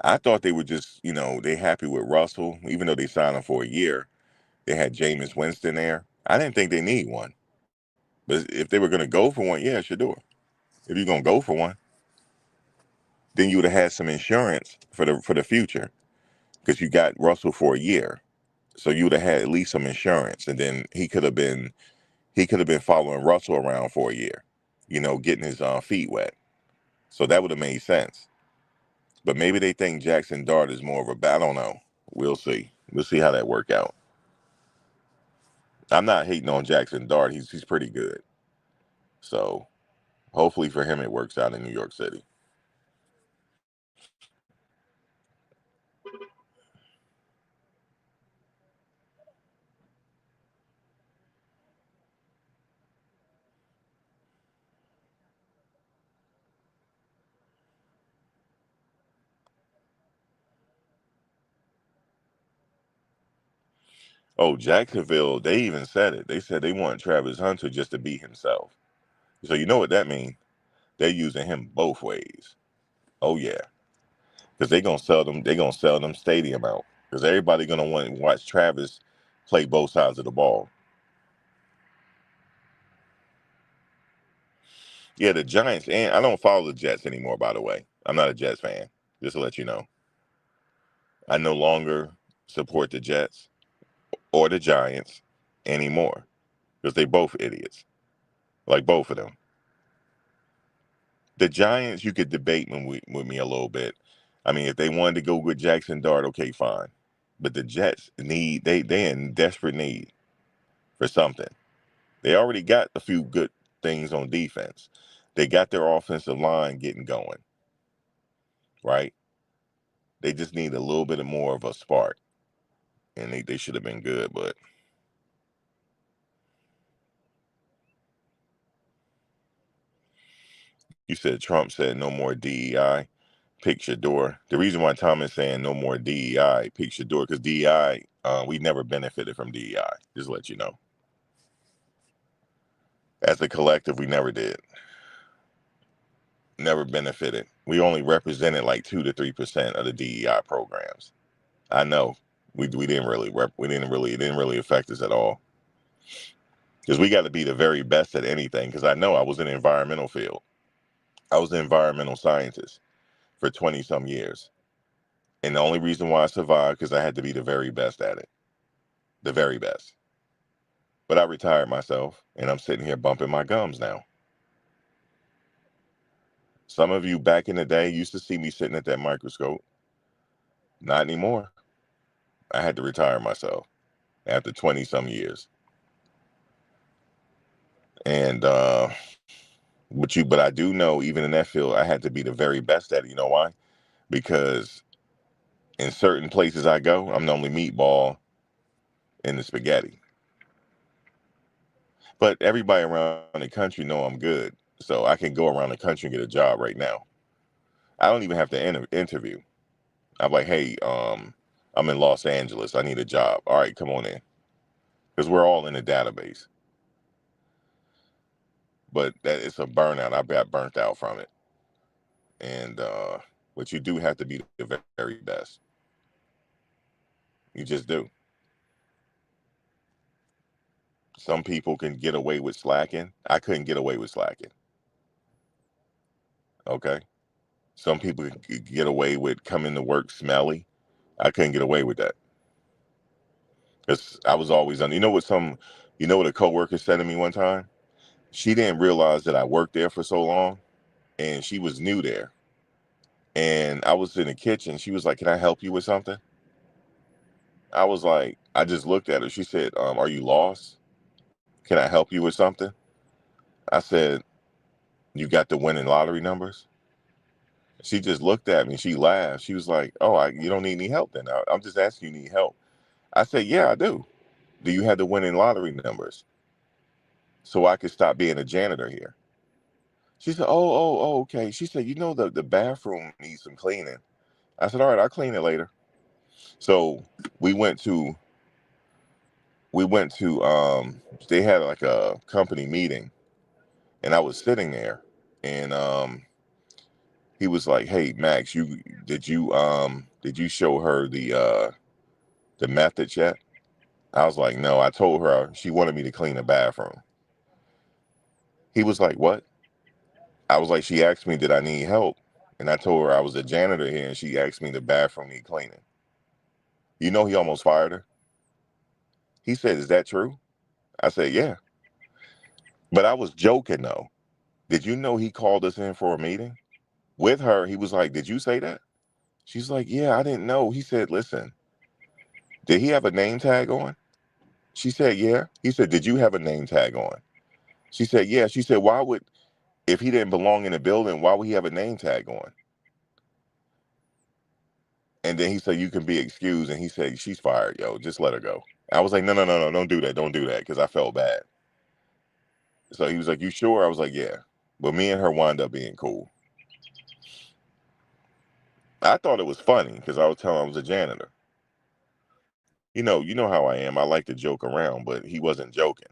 I thought they were just, they happy with Russell, even though they signed him for a year. They had Jameis Winston there. I didn't think they need one. But if they were going to go for one, yeah, Shedeur. If you're going to go for one, then you would have had some insurance for the future because you got Russell for a year. So you would have had at least some insurance. And then he could have been following Russell around for a year, getting his feet wet. So that would have made sense. But maybe they think Jackson Dart is more of a, I don't know. We'll see. We'll see how that work out. I'm not hating on Jackson Dart. He's pretty good. So hopefully for him it works out in New York City. Oh, Jacksonville, they even said it. They said they want Travis Hunter just to be himself. So you know what that means? They're using him both ways. Oh yeah. Because they're gonna sell them stadium out. Because everybody gonna want to watch Travis play both sides of the ball. Yeah, the Giants, and I don't follow the Jets anymore, by the way. I'm not a Jets fan, just to let you know. I no longer support the Jets or the Giants anymore. Because they both idiots. Like both of them. The Giants, you could debate with me a little bit. I mean, if they wanted to go with Jackson Dart, okay, fine. But the Jets they in desperate need for something. They already got a few good things on defense. They got their offensive line getting going, right? They just need a little bit more of a spark, and they should have been good. But you said Trump said no more DEI. Pick Shedeur. The reason why Tom is saying no more DEI, pick Shedeur, because DEI, we never benefited from DEI. Just to let you know. As a collective, we never did. Never benefited. We only represented like 2 to 3% of the DEI programs. I know we didn't really it didn't really affect us at all, because we got to be the very best at anything. Because I know I was in the environmental field. I was an environmental scientist for 20 some years, and the only reason why I survived because I had to be the very best at it, the very best. But I retired myself, and I'm sitting here bumping my gums now. Some of you back in the day used to see me sitting at that microscope. Not anymore. I had to retire myself after 20 some years. And but I do know, even in that field, I had to be the very best at it. You know why? Because in certain places I go, I'm the only meatball in the spaghetti. But everybody around the country know I'm good, so I can go around the country and get a job right now. I don't even have to interview. I'm like, hey, I'm in Los Angeles. I need a job. All right, come on in, because we're all in the database. But that it's a burnout. I got burnt out from it, and but you do have to be the very best. You just do. Some people can get away with slacking. I couldn't get away with slacking. Okay. Some people can get away with coming to work smelly. I couldn't get away with that, because I was always on. You know what a coworker said to me one time? She didn't realize that I worked there for so long, and she was new there. And I was in the kitchen. She was like, "Can I help you with something?" I was like, I just looked at her. She said, "Are you lost? Can I help you with something?" I said, "You got the winning lottery numbers?" She just looked at me. She laughed. She was like, "Oh, you don't need any help then. I'm just asking you need help." I said, "Yeah, I do. Do you have the winning lottery numbers so I could stop being a janitor here?" She said, "Oh, okay." She said, the bathroom needs some cleaning." I said, "All right, I'll clean it later." So we went to they had like a company meeting, and I was sitting there, and he was like, "Hey, Max, did you show her the methods yet?" I was like, "No, I told her she wanted me to clean the bathroom." He was like, "What?" I was like, "She asked me did I need help, and I told her I was a janitor here, and she asked me the bathroom need cleaning." You know, he almost fired her. He said, "Is that true?" I said, "Yeah." But I was joking though. Did you know he called us in for a meeting with her? He was like, "Did you say that?" She's like, "Yeah, I didn't know." He said, "Listen, did he have a name tag on?" She said, "Yeah." He said, "Did you have a name tag on?" She said, "Yeah." She said, if he didn't belong in the building, why would he have a name tag on?" And then he said, "You can be excused." And he said, "She's fired, yo. Just let her go." I was like, "No, no, no, no, don't do that. Don't do that." Because I felt bad. So he was like, "You sure?" I was like, "Yeah." But me and her wound up being cool. I thought it was funny because I was telling him I was a janitor. You know how I am. I like to joke around, but he wasn't joking.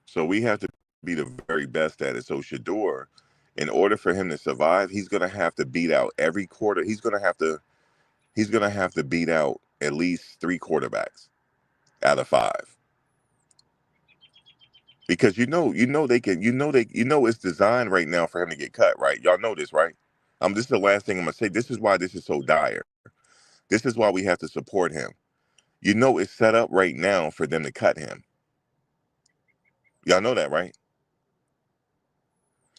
So we have to be the very best at it. So Shedeur, in order for him to survive, he's gonna have to beat out every quarter. He's gonna have to beat out at least 3 quarterbacks out of 5. Because it's designed right now for him to get cut, right? Y'all know this, right? This is the last thing I'm gonna say. This is why this is so dire. This is why we have to support him. It's set up right now for them to cut him. Y'all know that, right?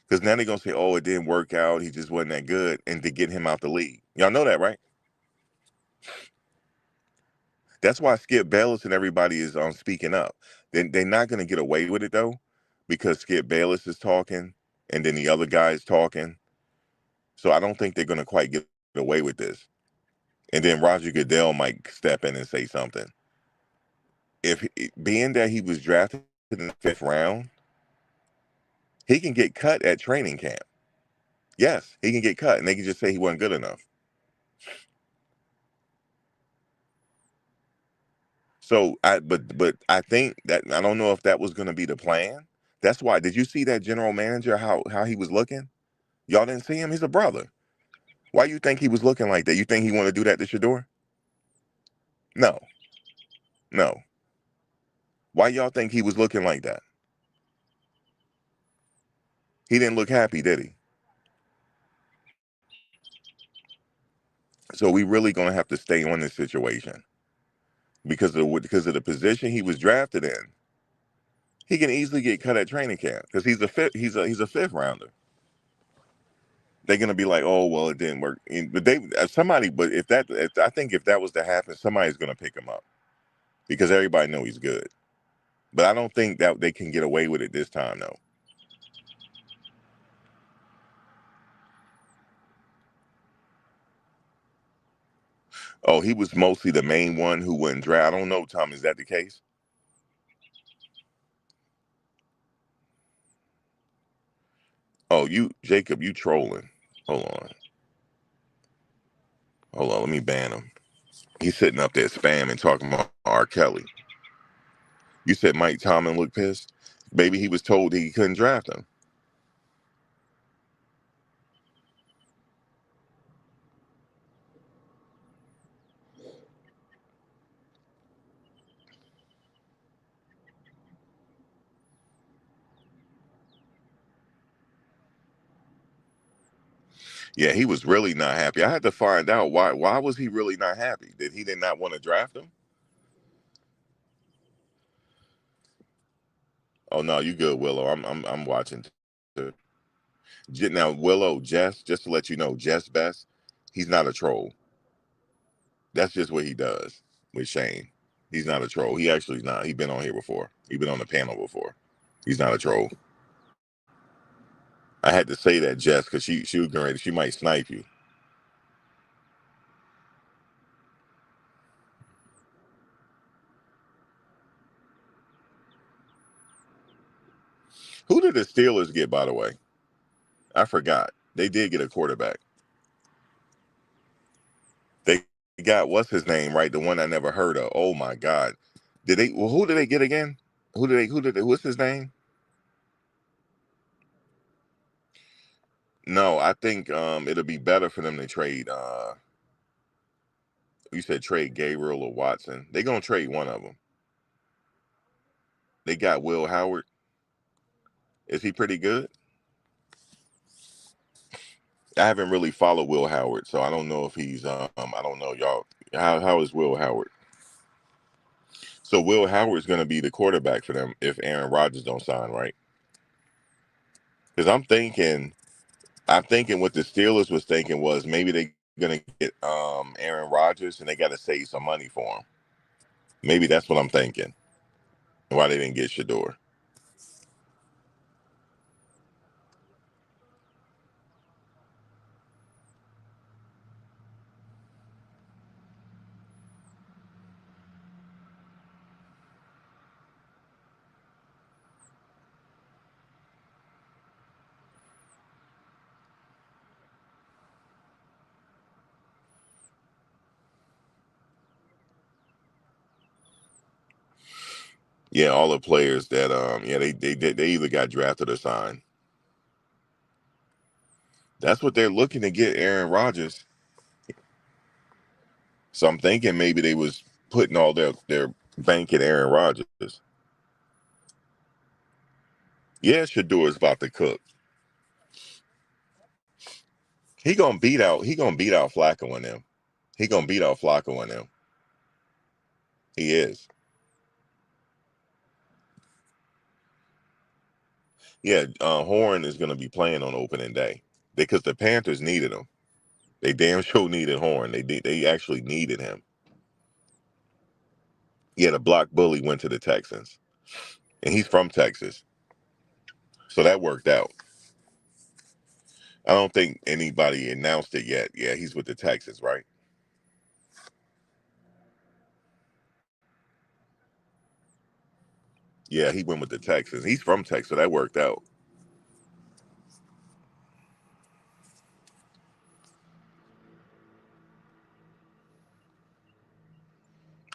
Because now they're gonna say, "Oh, it didn't work out. He just wasn't that good," and to get him out the league. Y'all know that, right? That's why Skip Bayless and everybody is speaking up. They're not gonna get away with it though, because Skip Bayless is talking, and then the other guy is talking. So I don't think they're gonna quite get away with this. And then Roger Goodell might step in and say something. If being that he was drafted in the 5th round, he can get cut at training camp. Yes, he can get cut, and they can just say he wasn't good enough. So but I think that I don't know if that was going to be the plan. That's why. Did you see that general manager how he was looking? Y'all didn't see him. He's a brother. Why you think he was looking like that? You think he want to do that to Shedeur? No, no. Why y'all think he was looking like that? He didn't look happy, did he? So we really gonna have to stay on this situation because of the position he was drafted in. He can easily get cut at training camp because he's a 5th rounder. They're gonna be like, oh well, it didn't work. But I think if that was to happen, somebody's gonna pick him up because everybody know he's good. But I don't think that they can get away with it this time though. Oh, he was mostly the main one who wouldn't draft. I don't know, Tom. Is that the case? Oh, Jacob, you trolling. Hold on. Hold on. Let me ban him. He's sitting up there spamming, talking about R. Kelly. You said Mike Tomlin looked pissed. Maybe he was told he couldn't draft him. Yeah, he was really not happy. I had to find out why. Why was he really not happy? Did not want to draft him? Oh no, you good, Willow. I'm watching. Now Willow, just to let you know, Jess Best, he's not a troll. That's just what he does with Shane. He's not a troll. He actually is not. He's been on here before. He's been on the panel before. He's not a troll. I had to say that, Jess, because she was getting ready. She might snipe you. Who did the Steelers get, by the way? I forgot. They did get a quarterback. They got what's his name, right? The one I never heard of. Oh my God. Did they? Well, who did they get again? What's his name? No, I think it'll be better for them to trade. You said trade Gabriel or Watson. They gonna trade one of them. They got Will Howard. Is he pretty good? I haven't really followed Will Howard, so I don't know if he's. I don't know, y'all. How is Will Howard? So Will Howard's gonna be the quarterback for them if Aaron Rodgers don't sign, right? Because I'm thinking what the Steelers was thinking was maybe they gonna get Aaron Rodgers and they got to save some money for him. Maybe that's what I'm thinking. Why they didn't get Shedeur. Yeah, all the players that yeah they either got drafted or signed. That's what they're looking to get Aaron Rodgers. So I'm thinking maybe they was putting all their bank in Aaron Rodgers. Yeah, Shedeur is about to cook. He gonna beat out Flacco and them. He gonna beat out Flacco and them. He is. Yeah, Horn is going to be playing on opening day because the Panthers needed him. They damn sure needed Horn. They actually needed him. Yeah, the block bully went to the Texans, and he's from Texas, so that worked out. I don't think anybody announced it yet. Yeah, he's with the Texans, right? Yeah, he went with the Texans. He's from Texas, so that worked out.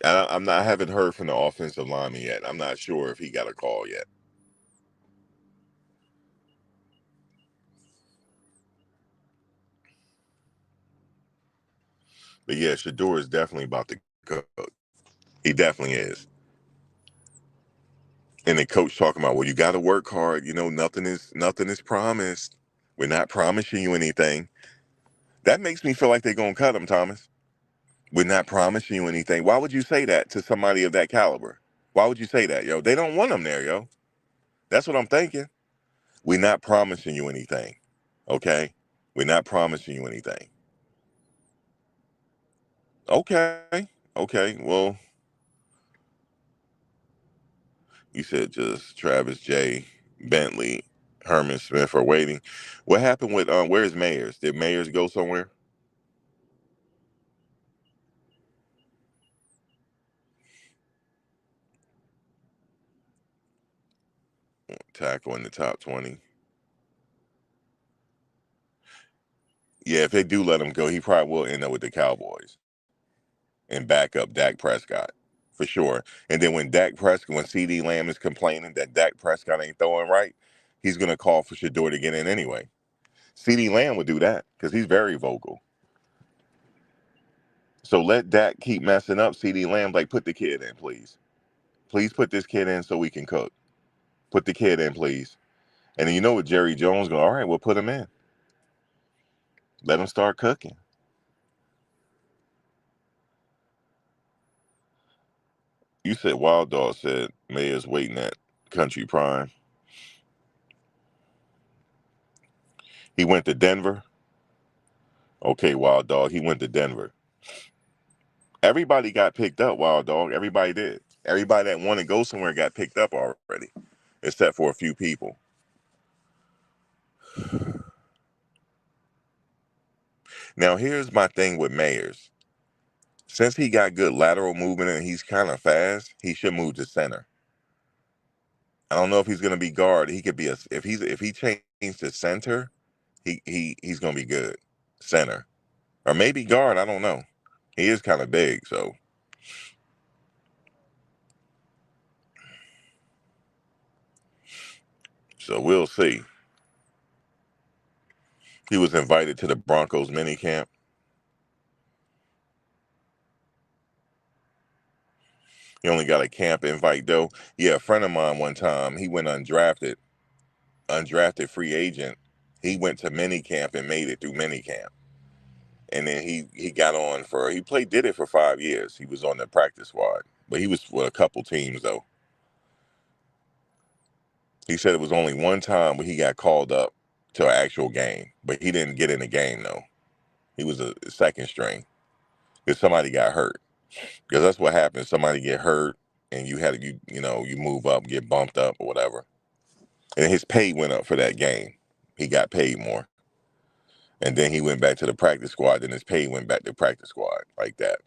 I haven't heard from the offensive lineman yet. I'm not sure if he got a call yet. But yeah, Shedeur is definitely about to cook. He definitely is. And the coach talking about, well, you got to work hard. You know, nothing is promised. We're not promising you anything. That makes me feel like they're gonna cut him, Thomas. We're not promising you anything. Why would you say that to somebody of that caliber? Why would you say that, yo? They don't want him there, yo. That's what I'm thinking. We're not promising you anything. Okay? We're not promising you anything. Okay. Okay. Well, you said just Travis J, Bentley, Herman Smith are waiting. What happened with where's Mayers? Did Mayers go somewhere? Tackle in the top 20. Yeah, if they do let him go, he probably will end up with the Cowboys and back up Dak Prescott for sure. And then when CD Lamb is complaining that Dak Prescott ain't throwing right, he's gonna call for Shedeur to get in anyway. CD Lamb would do that because he's very vocal. So let Dak keep messing up. CD Lamb, like, put the kid in, please. Please put this kid in so we can cook. Put the kid in, please. And then you know what Jerry Jones go, all right, we'll put him in. Let him start cooking. You said Wild Dog said Mayer's waiting at Country Prime. He went to Denver. Okay, Wild Dog, he went to Denver. Everybody got picked up, Wild Dog. Everybody did. Everybody that wanted to go somewhere got picked up already, except for a few people. Now, here's my thing with Mayers. Since he got good lateral movement and he's kind of fast, he should move to center. I don't know if he's going to be guard. He could be if he changed to center, he's going to be good. Center. Or maybe guard, I don't know. He is kind of big, so we'll see. He was invited to the Broncos mini camp. He only got a camp invite though. Yeah, a friend of mine one time, he went undrafted free agent. He went to mini camp and made it through mini camp. And then he got on did it for 5 years. He was on the practice squad. But he was with a couple teams though. He said it was only one time where he got called up to an actual game, but he didn't get in the game though. He was a second string because somebody got hurt. Because that's what happens. Somebody get hurt, and you move up, get bumped up or whatever. And his pay went up for that game. He got paid more, and then he went back to the practice squad. Then his pay went back to practice squad like that.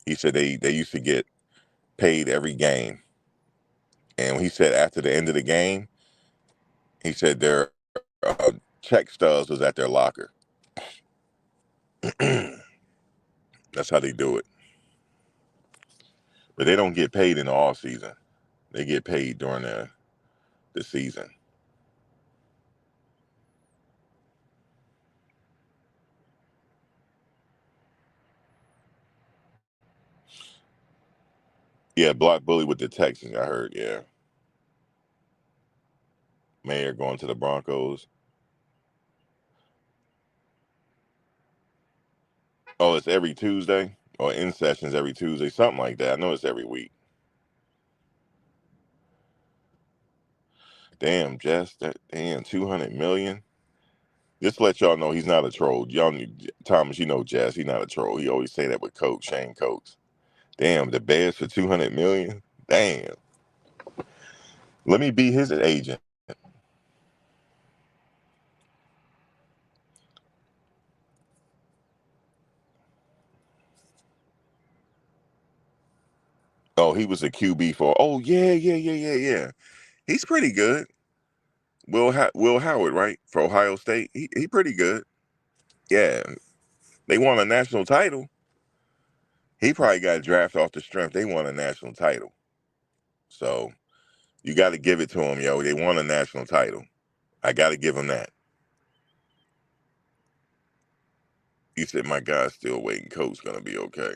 He said they used to get paid every game, and he said after the end of the game, he said their check stubs was at their locker. That's how they do it. But they don't get paid in the off season. They get paid during the season. Yeah, block bully with the Texans, I heard, yeah. Mayor going to the Broncos. Oh, it's every Tuesday? Or in sessions every Tuesday, something like that. I know it's every week. Damn, Jess, that damn 200 million. Just to let y'all know he's not a troll. Y'all, Thomas, you know Jess, he's not a troll. He always say that with Coach Shane Coates. Damn, the Bears for 200 million. Damn. Let me be his agent. Oh, he was a QB for. Oh yeah. He's pretty good. Will Howard, right, for Ohio State. He pretty good. Yeah, they won a national title. He probably got drafted off the strength. They won a national title. So you got to give it to him, yo. They won a national title. I got to give him that. He said, my guy's still waiting. Coach's going to be okay.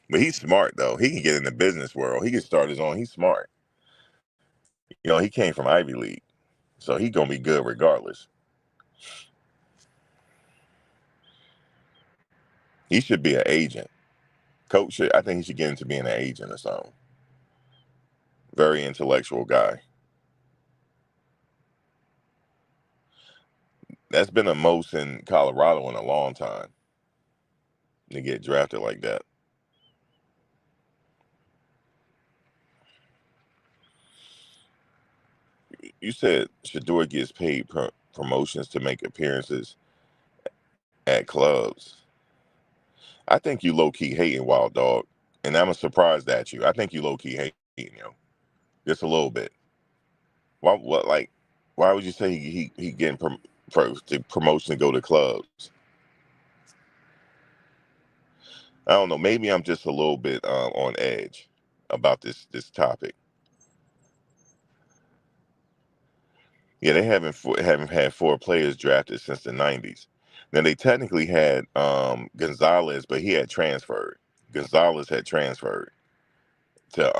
But he's smart, though. He can get in the business world. He can start his own. He's smart. You know, he came from Ivy League. So he's going to be good regardless. He should be an agent. Coach should, I think he should get into being an agent or something. Very intellectual guy. That's been a most in Colorado in a long time to get drafted like that. You said Shedeur gets paid promotions to make appearances at clubs. I think you low-key hating, Wild Dog, and I'm surprised at you. I think you low-key hating, yo, just a little bit. Why would you say he getting promotion to go to clubs? I don't know. Maybe I'm just a little bit on edge about this topic. Yeah, they haven't had 4 players drafted since the '90s. Now they technically had Gonzalez, but he had transferred. Gonzalez had transferred to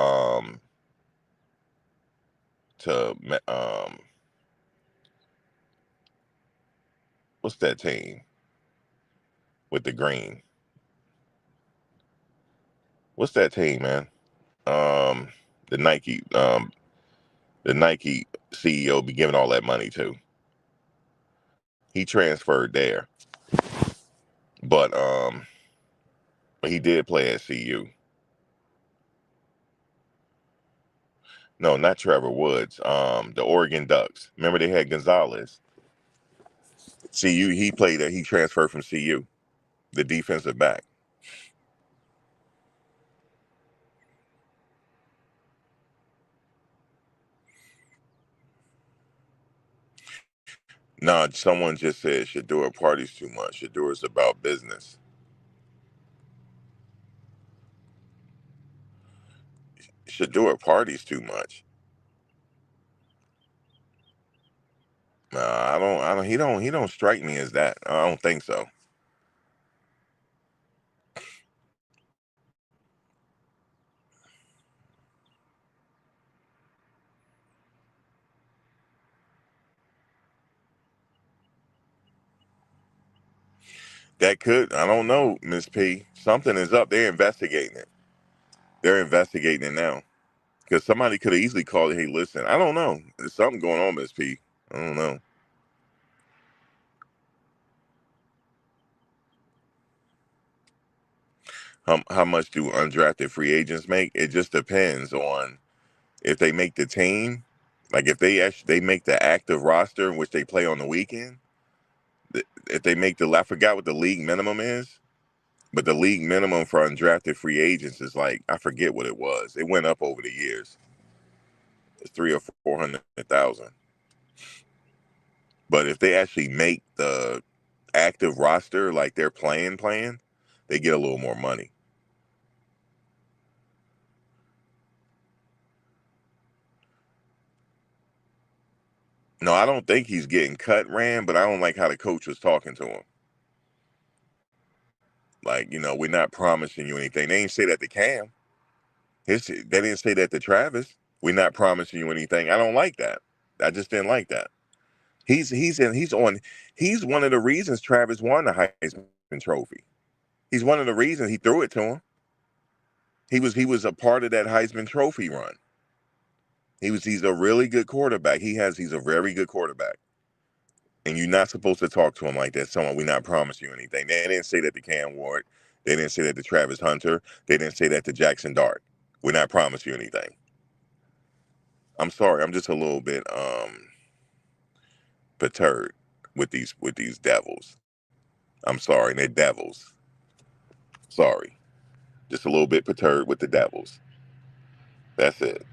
to what's that team with the green? What's that team, man? Um, the Nike CEO be giving all that money to. He transferred there, but he did play at CU. No, not Trevor Woods. The Oregon Ducks. Remember they had Gonzalez. CU. He played there. He transferred from CU, the defensive back. Nah, someone just said Shedeur parties too much. Shedeur is about business. Shedeur parties too much. Nah, I don't. He don't strike me as that. I don't think so. That could. I don't know, Miss P. Something is up. They're investigating it. They're investigating it now. Because somebody could have easily called it, hey, listen, I don't know. There's something going on, Miss P. I don't know. How much do undrafted free agents make? It just depends on if they make the team. Like if they make the active roster in which they play on the weekend. If they make I forgot what the league minimum is, but the league minimum for undrafted free agents is like, I forget what it was. It went up over the years. It's 300,000 or 400,000. But if they actually make the active roster like they're playing, they get a little more money. No, I don't think he's getting cut, Rand, but I don't like how the coach was talking to him. Like, we're not promising you anything. They didn't say that to Cam. They didn't say that to Travis. We're not promising you anything. I don't like that. I just didn't like that. He's one of the reasons Travis won the Heisman Trophy. He's one of the reasons he threw it to him. He was a part of that Heisman Trophy run. He's a really good quarterback. He's a very good quarterback. And you're not supposed to talk to him like that. Someone, we not promise you anything. They didn't say that to Cam Ward. They didn't say that to Travis Hunter. They didn't say that to Jackson Dart. We're not promise you anything. I'm sorry. I'm just a little bit perturbed with these devils. I'm sorry, they're devils. Sorry. Just a little bit perturbed with the devils. That's it.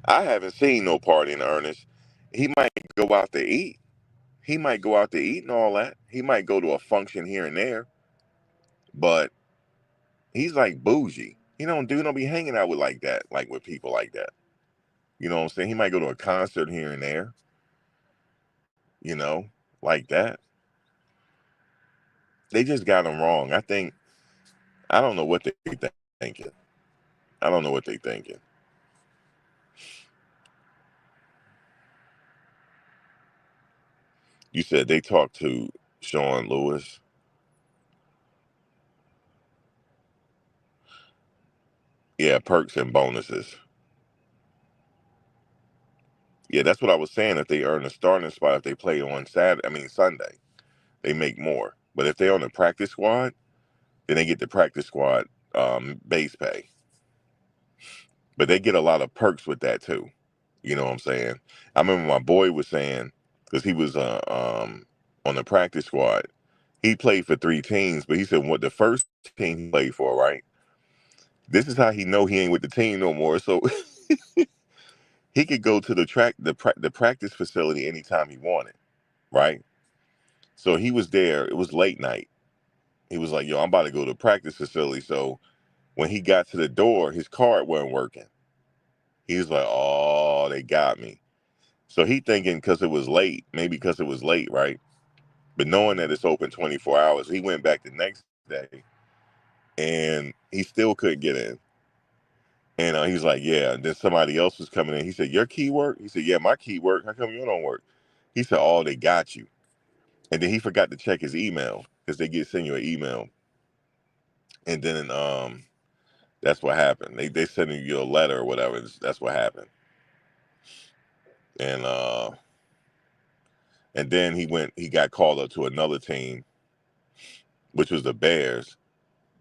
I haven't seen no party in earnest. He might go out to eat. He might go out to eat and all that. He might go to a function here and there, but he's like bougie. He don't be hanging out with like that, like with people like that. You know what I'm saying? He might go to a concert here and there, you know, like that. They just got him wrong. I don't know what they thinking. I don't know what they thinking. You said they talked to Sean Lewis. Yeah, perks and bonuses. Yeah, that's what I was saying. If they earn a starting spot, if they play on Sunday, they make more. But if they're on the practice squad, then they get the practice squad base pay. But they get a lot of perks with that too. You know what I'm saying? I remember my boy was saying, because he was on the practice squad, he played for 3 teams, but he said what the first team he played for, right? This is how he know he ain't with the team no more. So he could go to the practice facility anytime he wanted, right? So he was there. It was late night. He was like, "Yo, I'm about to go to the practice facility." So when he got to the door, his card wasn't working. He was like, "Oh, they got me." So he thinking because it was late, maybe because it was late, right? But knowing that it's open 24 hours, he went back the next day, and he still couldn't get in. And he's like, "Yeah." And then somebody else was coming in. He said, "Your key work?" He said, "Yeah, my key work. How come you don't work?" He said, "Oh, they got you." And then he forgot to check his email because they send you an email, and then that's what happened. They sending you a letter or whatever. That's what happened. And then he got called up to another team, which was the Bears.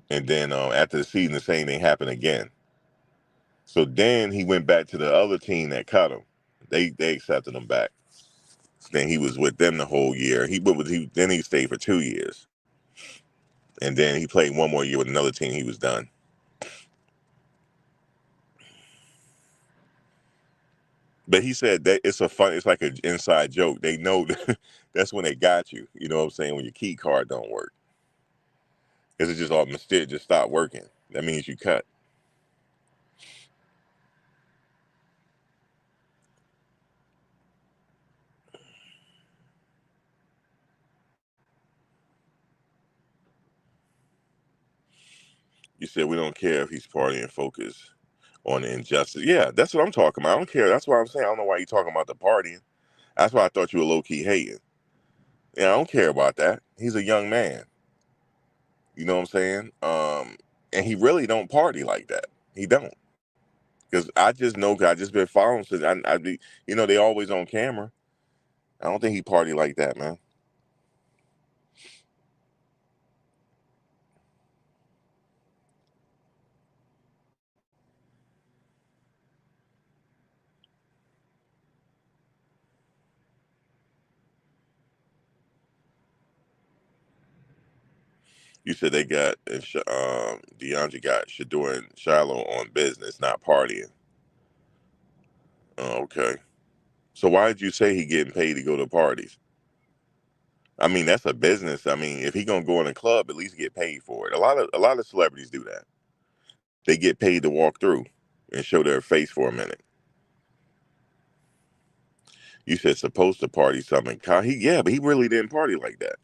And then after the season, the same thing happened again. So then he went back to the other team that cut him. They accepted him back. Then he was with them the whole year. Then he stayed for 2 years. And then he played one more year with another team. He was done. But he said that it's like an inside joke. They know that's when they got you. You know what I'm saying? When your key card don't work. Because it's just all mysterious, just stop working. That means you cut. You said we don't care if he's partying, focus on the injustice. Yeah, that's what I'm talking about. I don't care. That's why I'm saying I don't know why you're talking about the partying. That's why I thought you were low key hating. Yeah, I don't care about that. He's a young man. You know what I'm saying? And he really don't party like that. He don't. Because I just know, 'cause I just been following since I be, they always on camera. I don't think he party like that, man. You said they got DeAndre got Shedeur and Shiloh on business, not partying. Oh, okay. So why did you say he getting paid to go to parties? I mean, that's a business. I mean, if he gonna go in a club, at least get paid for it. A lot of celebrities do that. They get paid to walk through and show their face for a minute. You said supposed to party something. Yeah, but he really didn't party like that.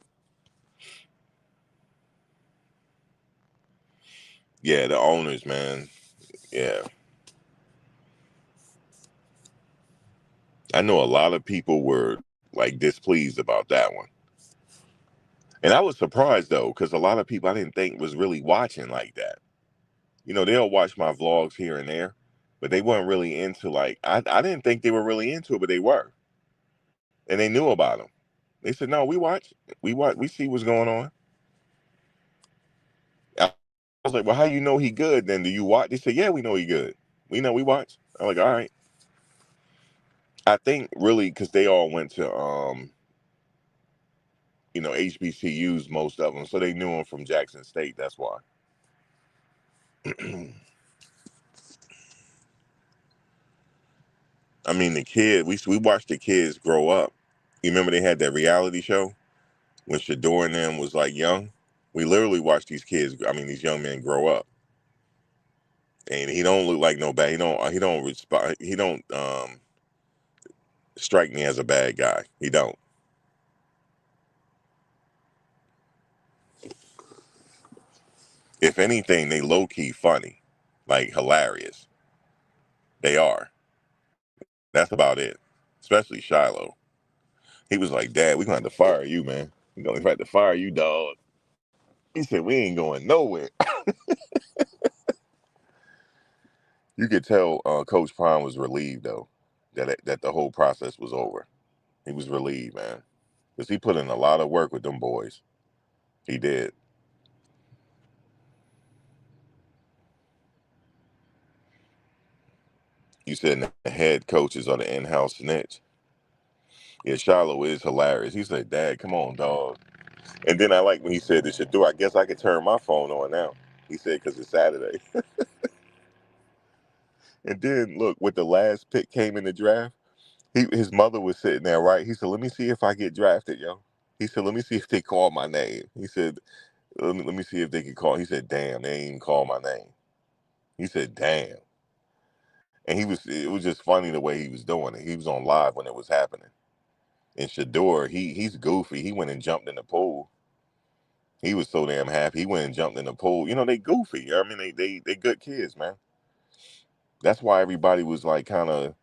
Yeah, the owners, man. Yeah, I know a lot of people were like displeased about that one, and I was surprised though, because a lot of people I didn't think was really watching like that. They'll watch my vlogs here and there, but they weren't really into like I didn't think they were really into it, but they were, and they knew about him. They said, "No, we watch, we see what's going on." I was like, "Well, how you know he good? Then do you watch?" They said, "Yeah, we know he good. We know we watch." I'm like, "All right." I think really because they all went to HBCUs, most of them, so they knew him from Jackson State. That's why. I mean, the kid we watched the kids grow up. You remember they had that reality show when Shedeur and them was like young. We literally watched these kids. I mean, these young men grow up, and he don't look like no bad. He don't respond. He don't strike me as a bad guy. He don't. If anything, they low key funny, like hilarious. They are. That's about it. Especially Shiloh. He was like, "Dad, we gonna have to fire you, man. We gonna have to fire you, dog." He said, "We ain't going nowhere." You could tell Coach Prime was relieved though that the whole process was over. He was relieved, man, because he put in a lot of work with them boys. He did. You said the head coaches are the in-house snitch. Yeah, Shiloh is hilarious. He said, "Dad, come on, dog." And then I like when he said this should do. I guess I could turn my phone on now. He said because it's Saturday. And then look, with the last pick came in the draft, his mother was sitting there, right? He said, "Let me see if I get drafted, yo." He said, "Let me see if they call my name." He said, let me see if they can call." He said, "Damn, they ain't even call my name." He said, "Damn." And it was just funny the way he was doing it. He was on live when it was happening. And Shedeur, he's goofy. He went and jumped in the pool. He was so damn happy. He went and jumped in the pool. They goofy. I mean, they good kids, man. That's why everybody was like kind of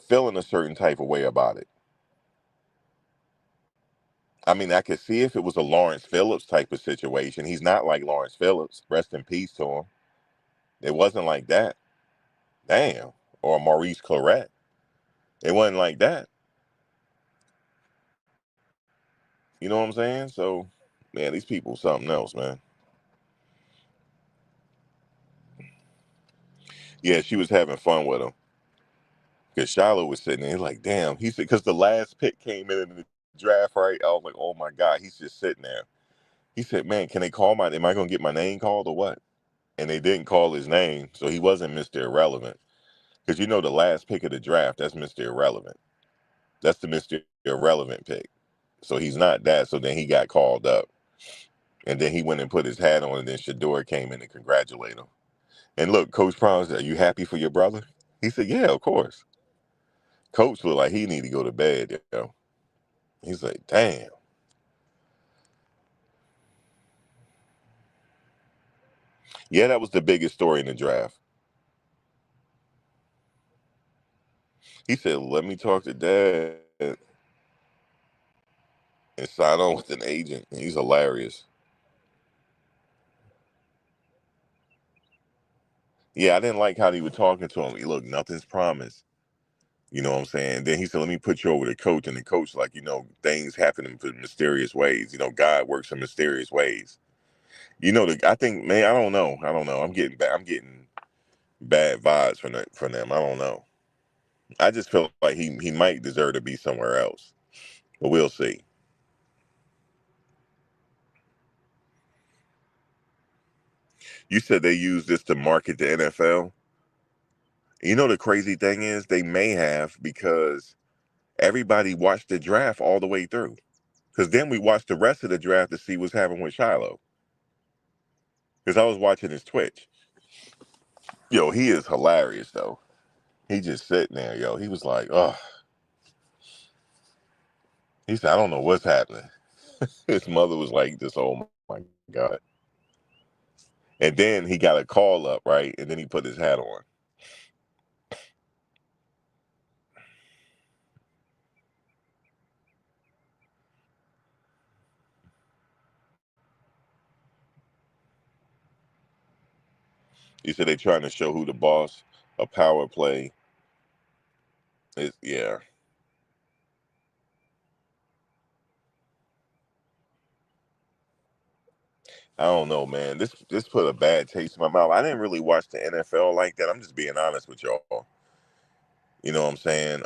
feeling a certain type of way about it. I mean, I could see if it was a Lawrence Phillips type of situation. He's not like Lawrence Phillips. Rest in peace to him. It wasn't like that. Damn. Or Maurice Claret. It wasn't like that. You know what I'm saying? So, man, these people something else, man. Yeah, she was having fun with him. Because Shiloh was sitting there like, damn. He said, because the last pick came in the draft, right? I was like, oh my God, he's just sitting there. He said, man, can they call am I going to get my name called or what? And they didn't call his name. So he wasn't Mr. Irrelevant. Because the last pick of the draft, that's Mr. Irrelevant. That's the Mr. Irrelevant pick. So he's not that. So then he got called up. And then he went and put his hat on, and then Shedeur came in and congratulated him. And look, Coach Prime said, "Are you happy for your brother?" He said, "Yeah, of course." Coach looked like he need to go to bed. He's like, "Damn." Yeah, that was the biggest story in the draft. He said, "Let me talk to Dad and sign on with an agent." He's hilarious. Yeah, I didn't like how he was talking to him. Look, nothing's promised. You know what I'm saying? Then he said, "Let me put you over to coach." And the coach, like, things happen in mysterious ways. God works in mysterious ways. I think, man, I don't know. I don't know. I'm getting bad vibes from them. I don't know. I just feel like he might deserve to be somewhere else, but we'll see. You said they use this to market the NFL. The crazy thing is they may have because everybody watched the draft all the way through. Because then we watched the rest of the draft to see what's happening with Shiloh. Because I was watching his Twitch. Yo, he is hilarious though. He just sitting there, yo. He was like, oh, he said, I don't know what's happening. His mother was like, this, oh my God. And then he got a call up, right? And then he put his hat on. He said they trying to show who the boss. a power play. Yeah. I don't know, man. This put a bad taste in my mouth. I didn't really watch the NFL like that. I'm just being honest with y'all. You know what I'm saying?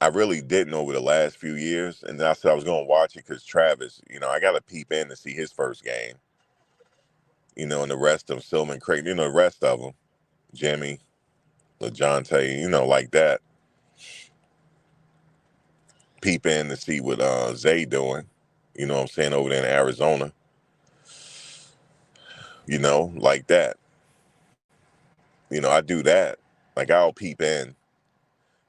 I really didn't over the last few years, and then I said I was gonna watch it because Travis. I got to peep in to see his first game. And the rest of them, Silman, Craig. The rest of them, Jimmy, LeJounte. Like that. Peep in to see what Zay doing. You know what I'm saying, over there in Arizona. Like that. I do that. Like I'll peep in.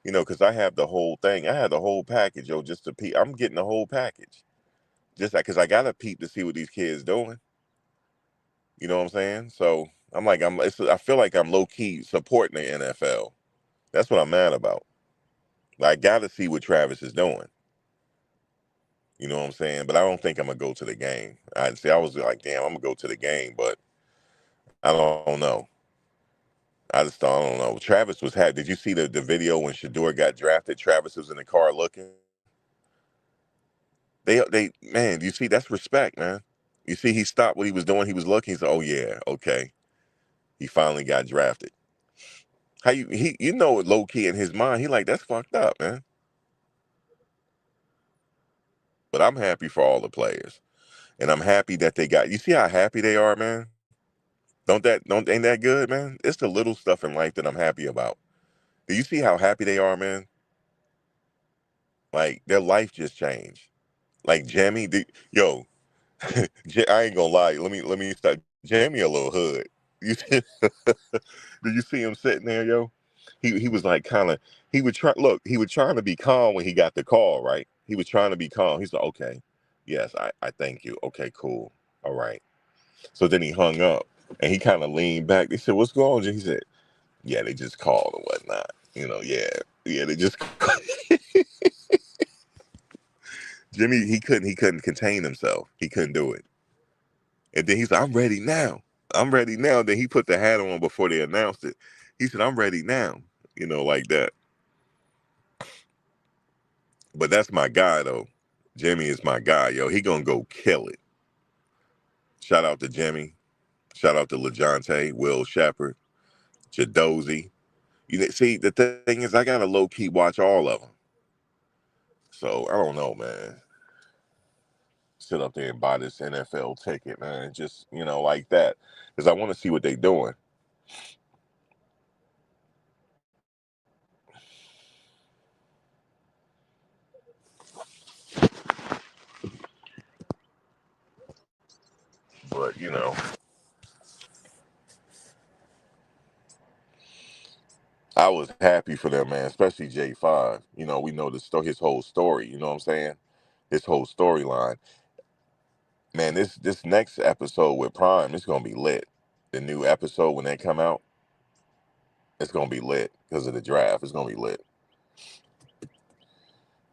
Because I have the whole thing. I had the whole package, yo, just to peep. I'm getting the whole package. Just because I got to peep to see what these kids doing. You know what I'm saying? So I feel like I'm low key supporting the NFL. That's what I'm mad about. I got to see what Travis is doing. You know what I'm saying? But I don't think I'm going to go to the game. I was like, damn, I'm going to go to the game, but I don't know. I don't know. Travis was happy. Did you see the video when Shedeur got drafted? Travis was in the car looking. Man, you see, that's respect, man. You see, he stopped what he was doing. He was looking. He said, "Oh yeah, okay." He finally got drafted. How low key in his mind, he like, that's fucked up, man. But I'm happy for all the players, and I'm happy that they got. You see how happy they are, man. Ain't that good, man? It's the little stuff in life that I'm happy about. Do you see how happy they are, man? Like their life just changed. Like Jamie, yo, I ain't gonna lie. Let me start. Jamie a little hood. You see, did you see him sitting there, yo? He was like kind of. He would try. Look, he was trying to be calm when he got the call. Right? He was trying to be calm. He's like, okay, yes, I thank you. Okay, cool. All right. So then he hung up and he kind of leaned back. They said, "What's going on?" He said, "Yeah, they just called or whatnot. Yeah, they just." Jimmy, he couldn't contain himself. He couldn't do it. And then he's like, "I'm ready now. I'm ready now." Then he put the hat on before they announced it. He said, "I'm ready now." Like that. But that's my guy though. Jimmy is my guy, yo. He gonna go kill it. Shout out to Jimmy. Shout out to LeJounte, Will Shepard, Jadozi. See, the thing is, I gotta low key watch all of them. So I don't know, man. Sit up there and buy this NFL ticket, man. Just like that, because I want to see what they doing. But I was happy for them, man. Especially J5. We know his whole story. You know what I'm saying? His whole storyline. Man, this next episode with Prime, it's gonna be lit. The new episode when they come out, it's gonna be lit because of the draft. It's gonna be lit.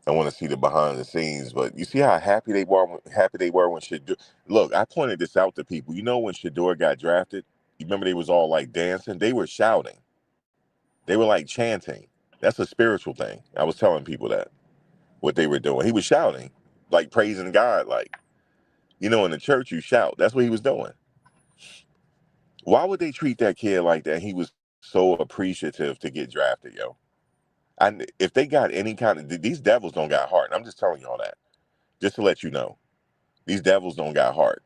I want to see the behind the scenes, but you see how happy they were when Shedeur. Look, I pointed this out to people. When Shedeur got drafted, you remember they was all like dancing. They were shouting. They were like chanting. That's a spiritual thing. I was telling people that what they were doing. He was shouting, like praising God. Like in the church you shout. That's what he was doing. Why would they treat that kid like that? He was so appreciative to get drafted, yo. And if they got any kind of these devils don't got heart. And I'm just telling y'all that, just to let you know, these devils don't got heart.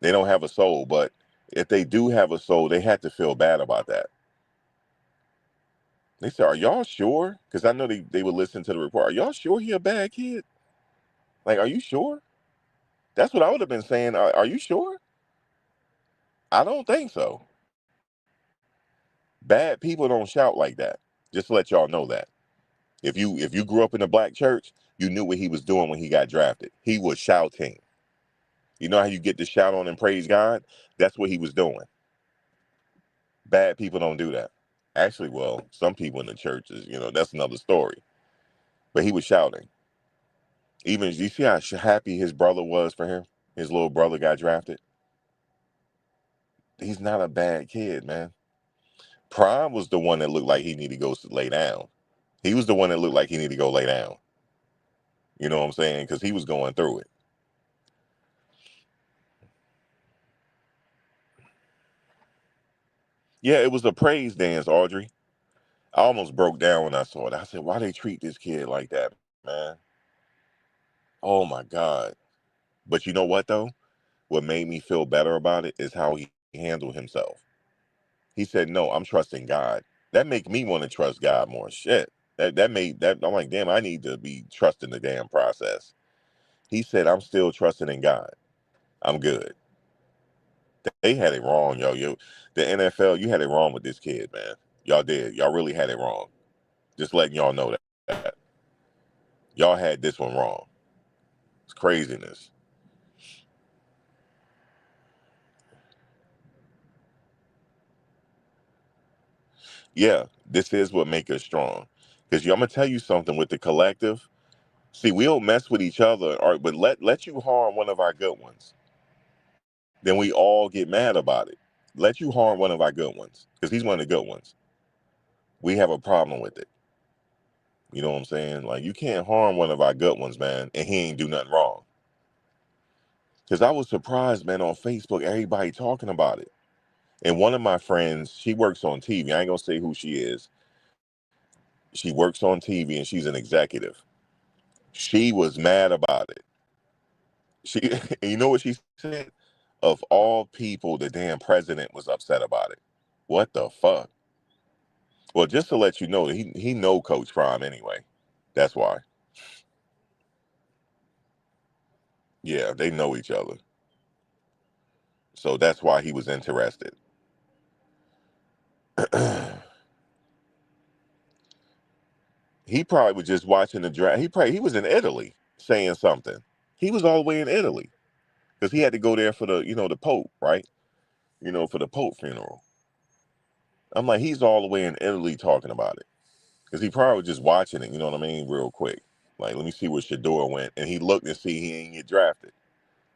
They don't have a soul. But if they do have a soul, they had to feel bad about that. They said, "Are y'all sure?" Because I know they would listen to the report. Are y'all sure he a bad kid? Like, are you sure? That's what I would have been saying. Are you sure? I don't think so. Bad people don't shout like that. Just to let y'all know that. If you grew up in a black church, you knew what he was doing when he got drafted. He was shouting. You know how you get to shout on and praise God? That's what he was doing. Bad people don't do that. Actually, well, some people in the churches, that's another story. But he was shouting. Even, you see how happy his brother was for him? His little brother got drafted. He's not a bad kid, man. Prime was the one that looked like he needed to go lay down. He was the one that looked like he needed to go lay down. You know what I'm saying? Because he was going through it. Yeah, it was a praise dance, Audrey. I almost broke down when I saw it. I said, why they treat this kid like that, man? Oh my God. But you know what though? What made me feel better about it is how he handled himself. He said, no, I'm trusting God. That make me want to trust God more. Shit. That made that I'm like, damn, I need to be trusting the damn process. He said, I'm still trusting in God. I'm good. They had it wrong, yo. The NFL, you had it wrong with this kid, man. Y'all did. Y'all really had it wrong. Just letting y'all know that. Y'all had this one wrong. It's craziness. Yeah, this is what make us strong. Because I'm gonna tell you something with the collective. See, we don't mess with each other, or but let you harm one of our good ones, then we all get mad about it. Let you harm one of our good ones, because he's one of the good ones. We have a problem with it. You know what I'm saying? Like you can't harm one of our good ones, man, and he ain't do nothing wrong. Because I was surprised, man, on Facebook, everybody talking about it. And one of my friends, she works on TV. I ain't gonna say who she is. She works on TV and she's an executive. She was mad about it. She, and you know what she said? Of all people, the damn president was upset about it. What the fuck? Well, just to let you know, he know Coach Prime anyway. That's why. Yeah, they know each other. So that's why he was interested. He probably was just watching the draft. He was in Italy saying something. He was all the way in Italy because he had to go there for the Pope, right? For the Pope funeral. I'm like, he's all the way in Italy talking about it because he probably was just watching it. You know what I mean? Real quick, like, let me see where Shedeur went, and he looked and see he ain't get drafted.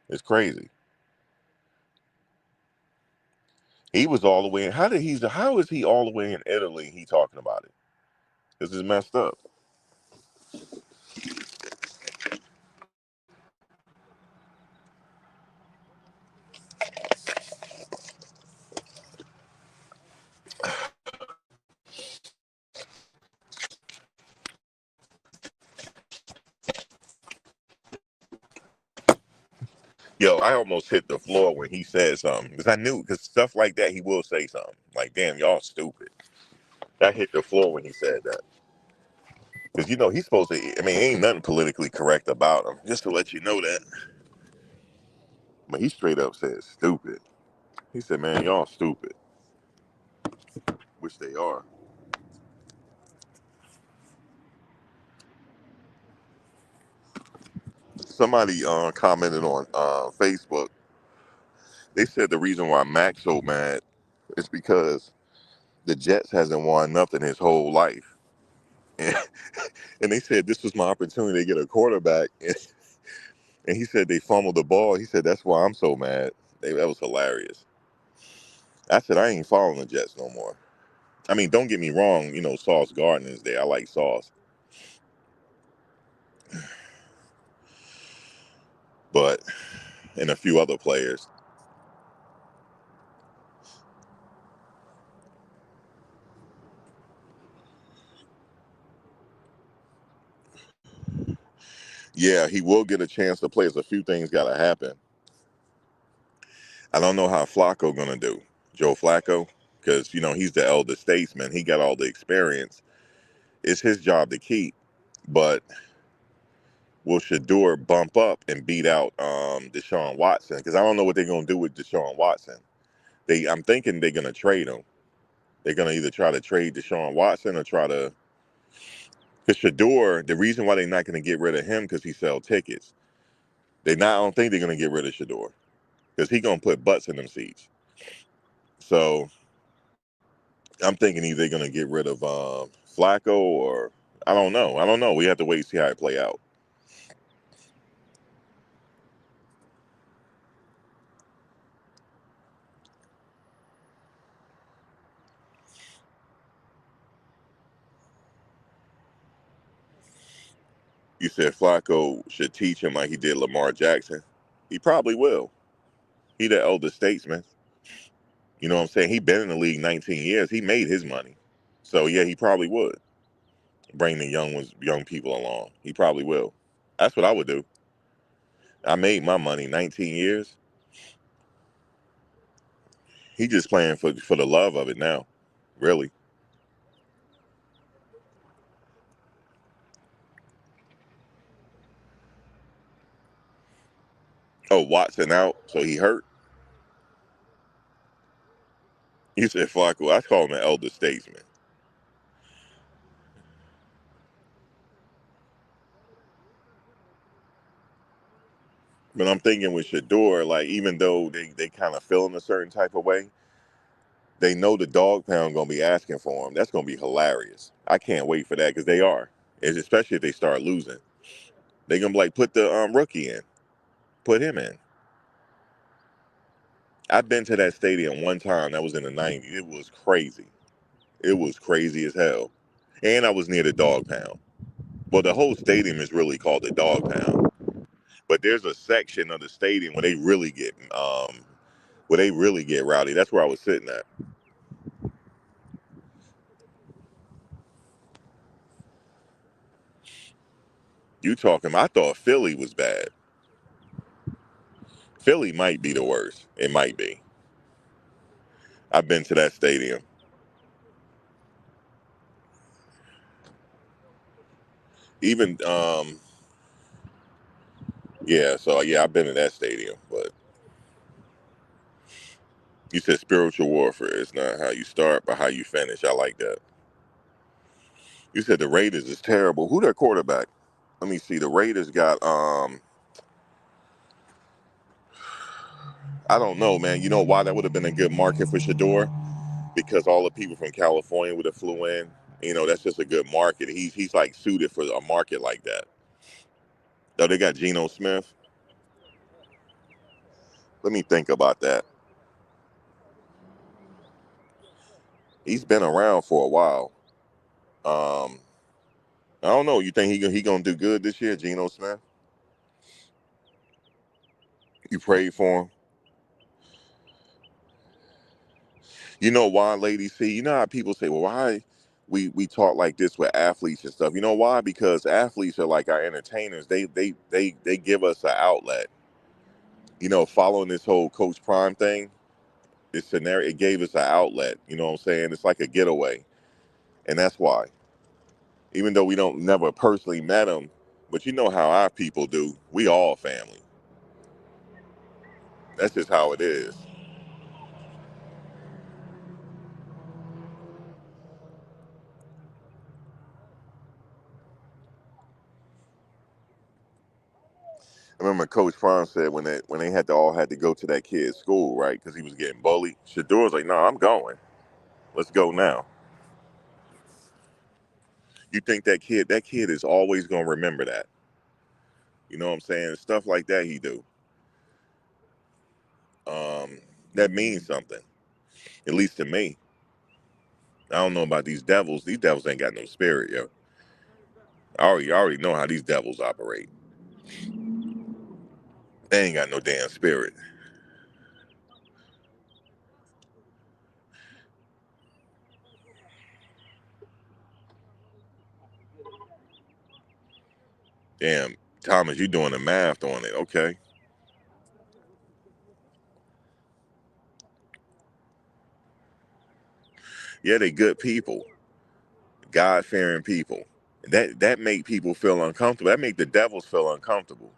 It's crazy. He was all the way in. How is he all the way in Italy? And he talking about it. This is messed up. Yo, I almost hit the floor when he said something because I knew because stuff like that he will say something like, "Damn, y'all stupid." I hit the floor when he said that because he's supposed to. I mean, ain't nothing politically correct about him. Just to let you know that, but he straight up said stupid. He said, "Man, y'all stupid," which they are. Somebody commented on Facebook. They said the reason why Mac's so mad is because the Jets hasn't won nothing his whole life. And, and they said this was my opportunity to get a quarterback. And he said they fumbled the ball. He said that's why I'm so mad. That was hilarious. I said I ain't following the Jets no more. I mean, don't get me wrong. Sauce Gardner is there. I like Sauce, but and a few other players. Yeah, he will get a chance to play. There's a few things got to happen. I don't know how Flacco gonna do, Joe Flacco, because he's the elder statesman. He got all the experience. It's his job to keep, but will Shedeur bump up and beat out Deshaun Watson? Because I don't know what they're gonna do with Deshaun Watson. I'm thinking they're gonna trade him. They're gonna either try to trade Deshaun Watson or try to. Because Shedeur, the reason why they're not gonna get rid of him because he sell tickets. They not. I don't think they're gonna get rid of Shedeur because he gonna put butts in them seats. So I'm thinking either they're gonna get rid of Flacco or I don't know. I don't know. We have to wait and see how it play out. You said Flacco should teach him like he did Lamar Jackson. He probably will. He the elder statesman. You know what I'm saying? He been in the league 19 years. He made his money. So yeah, he probably would bring the young people along. He probably will. That's what I would do. I made my money 19 years. He just playing for the love of it now. Really. Oh, Watson out, so he hurt. You said Flacco. I call him an elder statesman. But I'm thinking with Shedeur, like even though they kind of feeling a certain type of way, they know the dog pound gonna be asking for him. That's gonna be hilarious. I can't wait for that because they are, and especially if they start losing, they gonna be like put the rookie in, put him in. I've been to that stadium one time. That was in the '90s. It was crazy. It was crazy as hell, and I was near the dog pound. Well, the whole stadium is really called the dog pound, but there's a section of the stadium where they really get rowdy. That's where I was sitting at. You talking? I thought Philly was bad. Philly might be the worst. It might be. I've been to that stadium. Even yeah. So yeah, I've been to that stadium. But you said spiritual warfare. It's not how you start, but how you finish. I like that. You said the Raiders is terrible. Who their quarterback? Let me see. The Raiders got I don't know, man. You know why that would have been a good market for Shedeur? Because all the people from California would have flew in. You know, that's just a good market. He's like suited for a market like that. Though they got Geno Smith. Let me think about that. He's been around for a while. Um, I don't know. You think he gonna do good this year, Geno Smith? You prayed for him. You know why, ladies? See, you know how people say, "Well, why we talk like this with athletes and stuff?" You know why? Because athletes are like our entertainers. They give us an outlet. You know, following this whole Coach Prime thing, this scenario, it gave us an outlet. You know what I'm saying? It's like a getaway, and that's why. Even though we don't never personally met them, but you know how our people do. We all family. That's just how it is. I remember Coach Prime said when they had to go to that kid's school, right? Because he was getting bullied. Shedeur was like, "No, I'm going. Let's go now." You think that kid is always gonna remember that? You know what I'm saying? Stuff like that he do. Um, that means something, at least to me. I don't know about these devils. These devils ain't got no spirit, yo. I already know how these devils operate. They ain't got no damn spirit. Damn, Thomas, you doing the math on it? Okay. Yeah, they good people, God fearing people. That make people feel uncomfortable. That make the devils feel uncomfortable.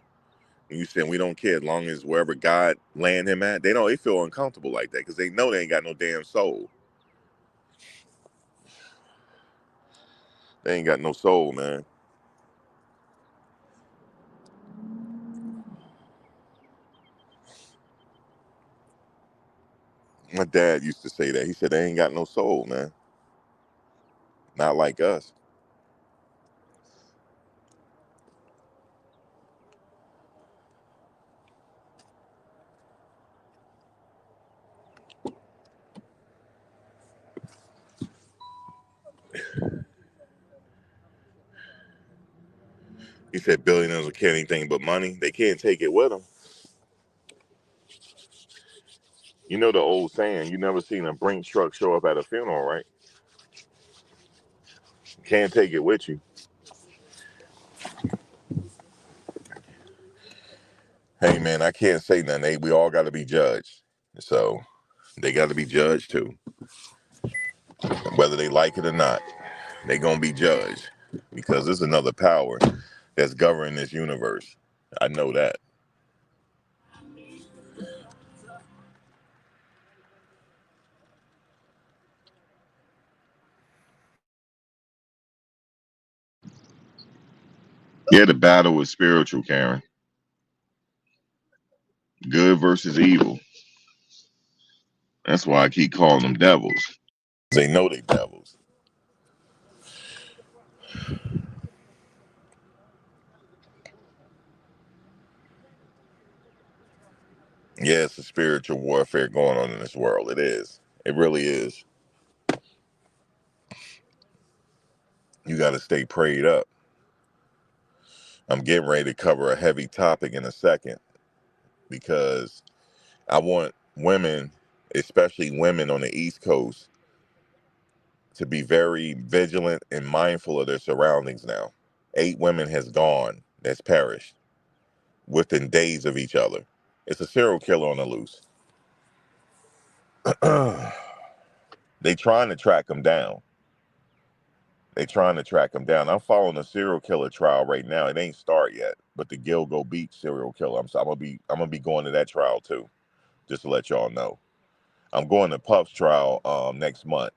And you saying we don't care as long as wherever God land him at, they feel uncomfortable like that because they know they ain't got no damn soul. They ain't got no soul, man. My dad used to say that. He said they ain't got no soul, man. Not like us. He said billionaires will care anything but money. They can't take it with them. You know the old saying, you never seen a Brinks truck show up at a funeral, right? Can't take it with you. Hey man, I can't say nothing. We all got to be judged. So they got to be judged too. Whether they like it or not, they going to be judged. Because there's another power that's governing this universe. I know that. Yeah, the battle is spiritual, Karen. Good versus evil. That's why I keep calling them devils. They know they devils. Yeah, it's a spiritual warfare going on in this world. It is. It really is. You got to stay prayed up. I'm getting ready to cover a heavy topic in a second because I want women, especially women on the East Coast, to be very vigilant and mindful of their surroundings now. 8 women has gone, that's perished within days of each other. It's a serial killer on the loose. They trying to track him down. They trying to track him down. I'm following a serial killer trial right now. It ain't start yet, but the Gilgo Beach serial killer. I'm gonna be going to that trial too, just to let y'all know. I'm going to Puff's trial next month,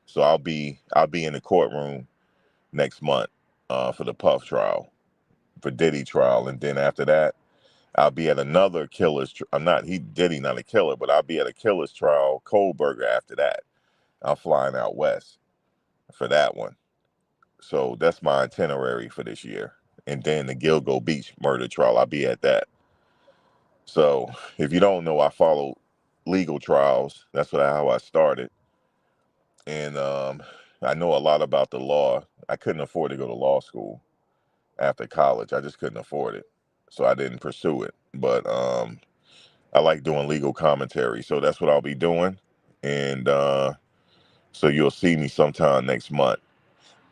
so I'll be in the courtroom next month for the Puff trial, for Diddy trial, and then after that, I'll be at another killer's. I'm not Diddy not a killer, but I'll be at a killer's trial, Kohlberger after that. I'm flying out west for that one. So that's my itinerary for this year. And then the Gilgo Beach murder trial, I'll be at that. So if you don't know, I follow legal trials. That's how I started. And I know a lot about the law. I couldn't afford to go to law school after college. I just couldn't afford it. So I didn't pursue it. But I like doing legal commentary. So that's what I'll be doing. And so you'll see me sometime next month.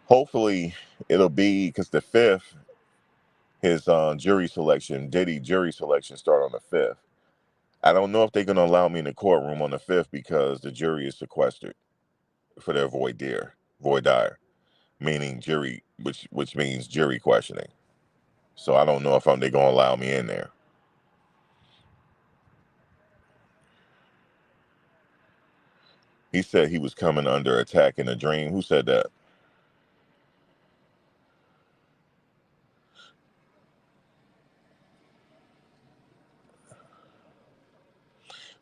Hopefully it'll be because the 5th, his jury selection, Diddy jury selection start on the 5th. I don't know if they're going to allow me in the courtroom on the 5th because the jury is sequestered for their voir dire, meaning jury, which means jury questioning. So I don't know if they're going to allow me in there. He said he was coming under attack in a dream. Who said that?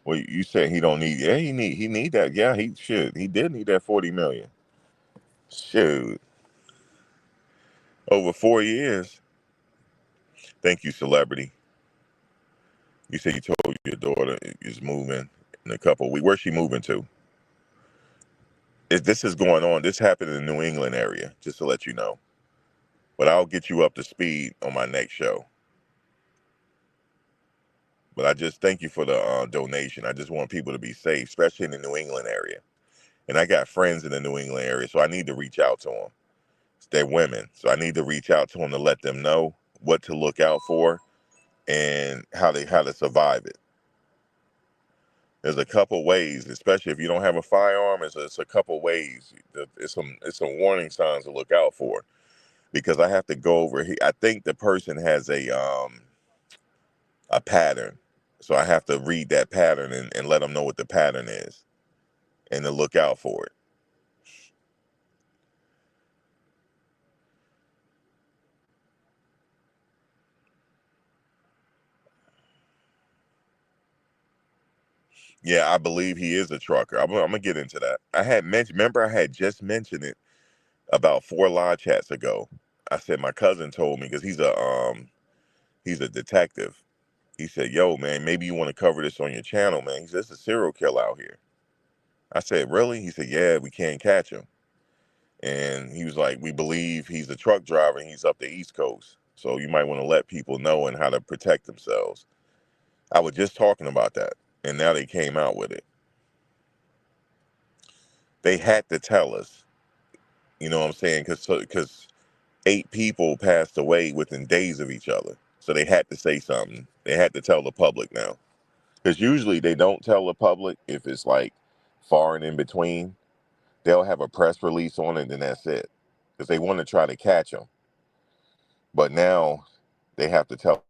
Well, you said he don't need. Yeah, he need that. Yeah, he should. He did need that 40 million. Shoot, over 4 years. Thank you, celebrity. You said you told your daughter is moving in a couple of weeks. Where's she moving to? This is going on. This happened in the New England area, just to let you know. But I'll get you up to speed on my next show. But I just thank you for the donation. I just want people to be safe, especially in the New England area. And I got friends in the New England area, so I need to reach out to them. They're women, so I need to reach out to them to let them know what to look out for and how to survive it. There's a couple ways, especially if you don't have a firearm. It's a couple ways. It's some warning signs to look out for because I have to go over here. I think the person has a pattern, so I have to read that pattern and let them know what the pattern is and to look out for it. Yeah, I believe he is a trucker. I'm gonna get into that. I had mentioned. Remember, I had just mentioned it about 4 live chats ago. I said my cousin told me because he's a detective. He said, "Yo, man, maybe you want to cover this on your channel, man." He said, "There's a serial killer out here." I said, "Really?" He said, "Yeah, we can't catch him." And he was like, "We believe he's a truck driver and he's up the East Coast." So you might want to let people know and how to protect themselves. I was just talking about that, and now they came out with it. They had to tell us, you know what I'm saying? Because 8 people passed away within days of each other. So they had to say something. They had to tell the public now. Because usually they don't tell the public if it's like far and in between. They'll have a press release on it, and that's it. Because they want to try to catch them. But now they have to tell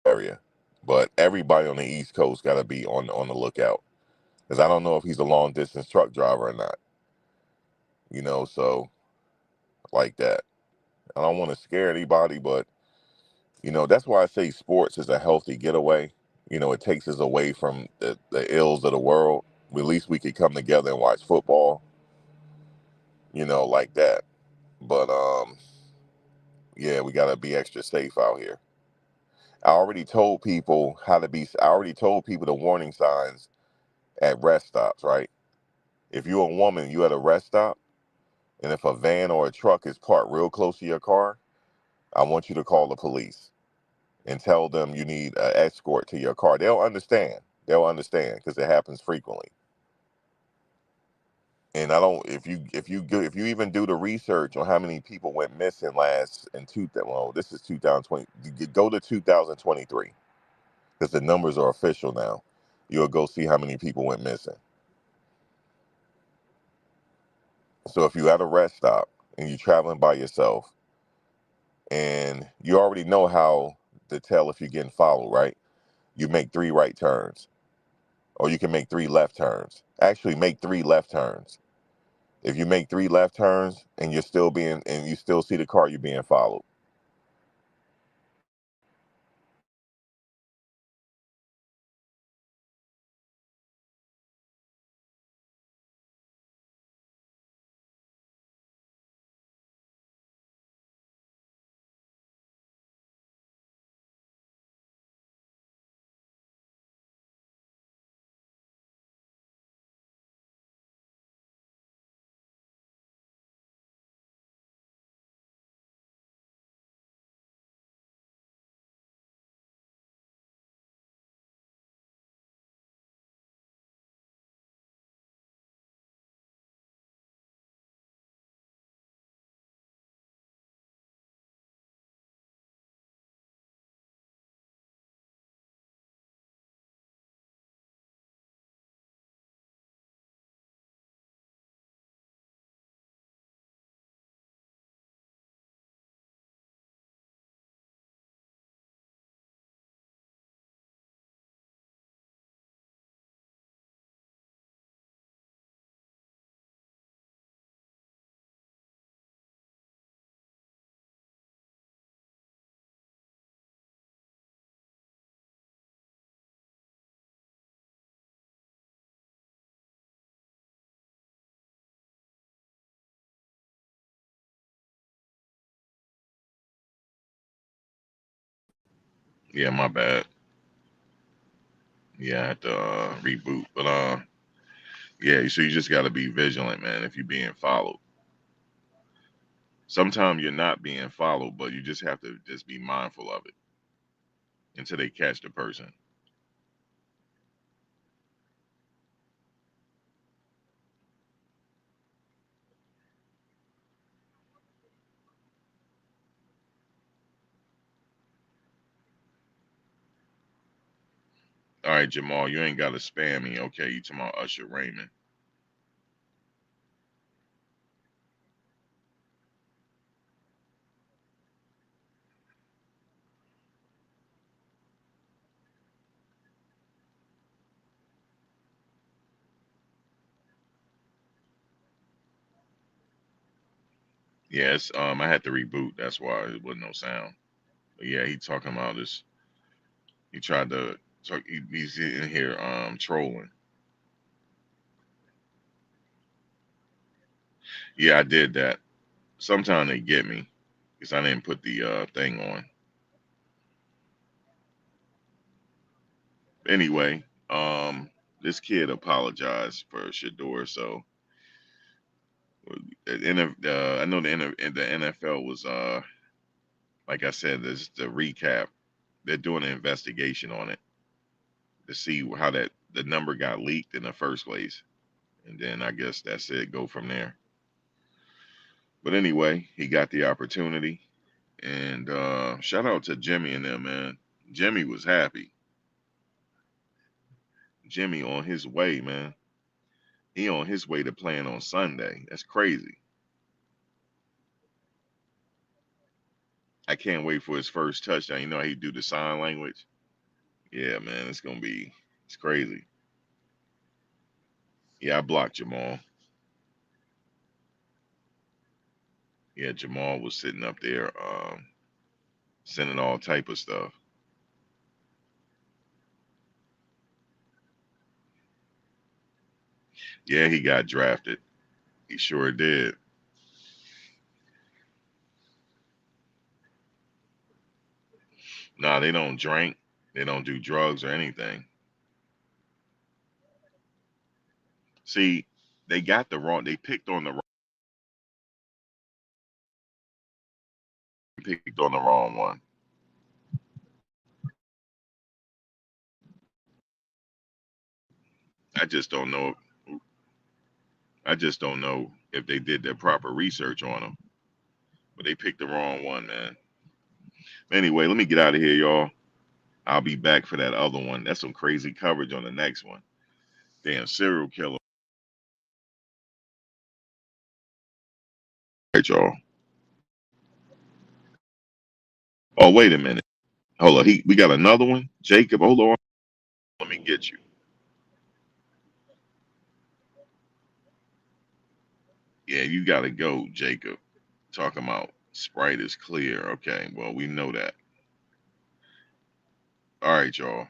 area. But everybody on the East Coast got to be on the lookout. Because I don't know if he's a long distance truck driver or not. You know, so like that. I don't want to scare anybody, but you know, that's why I say sports is a healthy getaway. You know, it takes us away from the ills of the world. At least we could come together and watch football, you know, like that. But yeah, we gotta be extra safe out here. I already told people the warning signs at rest stops, right? If you're a woman, you at a rest stop, and if a van or a truck is parked real close to your car, I want you to call the police and tell them you need an escort to your car. They'll understand. They'll understand because it happens frequently. And I don't. If you even do the research on how many people went missing last in well, this is 2020. Go to 2023 because the numbers are official now. You'll go see how many people went missing. So if you're at a rest stop and you're traveling by yourself, and you already know how to tell if you're getting followed, right? You make 3 right turns, or you can make 3 left turns. Actually, make 3 left turns. If you make 3 left turns and you still see the car, you're being followed. Yeah, my bad. Yeah, I had to reboot. But yeah, so you just got to be vigilant, man. If you're being followed, sometimes you're not being followed, but you just have to just be mindful of it until they catch the person. All right, Jamal, you ain't got to spam me. Okay, you talking about Usher Raymond? Yes. I had to reboot. That's why it wasn't no sound. But yeah, he talking about this. He tried to talk. He's in here trolling. Yeah, I did that. Sometimes they get me because I didn't put the thing on. Anyway, this kid apologized for Shedeur, so I know the NFL was like I said, this the recap. They're doing an investigation on it to see how the number got leaked in the first place, and then I guess that's it. Go from there. But anyway, he got the opportunity, and shout out to Jimmy and them, man. Jimmy was happy. Jimmy on his way, man. He on his way to playing on Sunday. That's crazy. I can't wait for his first touchdown. You know how he do the sign language? Yeah, man, it's crazy. Yeah, I blocked Jamal. Yeah, Jamal was sitting up there, sending all type of stuff. Yeah, he got drafted. He sure did. Nah, they don't drink. They don't do drugs or anything. See, they got the wrong. They picked on the wrong. Picked on the wrong one. I just don't know. I just don't know if they did their proper research on him. But they picked the wrong one, man. Anyway, let me get out of here, y'all. I'll be back for that other one. That's some crazy coverage on the next one. Damn serial killer. All right, y'all. Oh, wait a minute. Hold on. We got another one. Jacob, hold on. Let me get you. Yeah, you gotta go, Jacob. Talking about Sprite is clear. Okay, well, we know that. All right, y'all.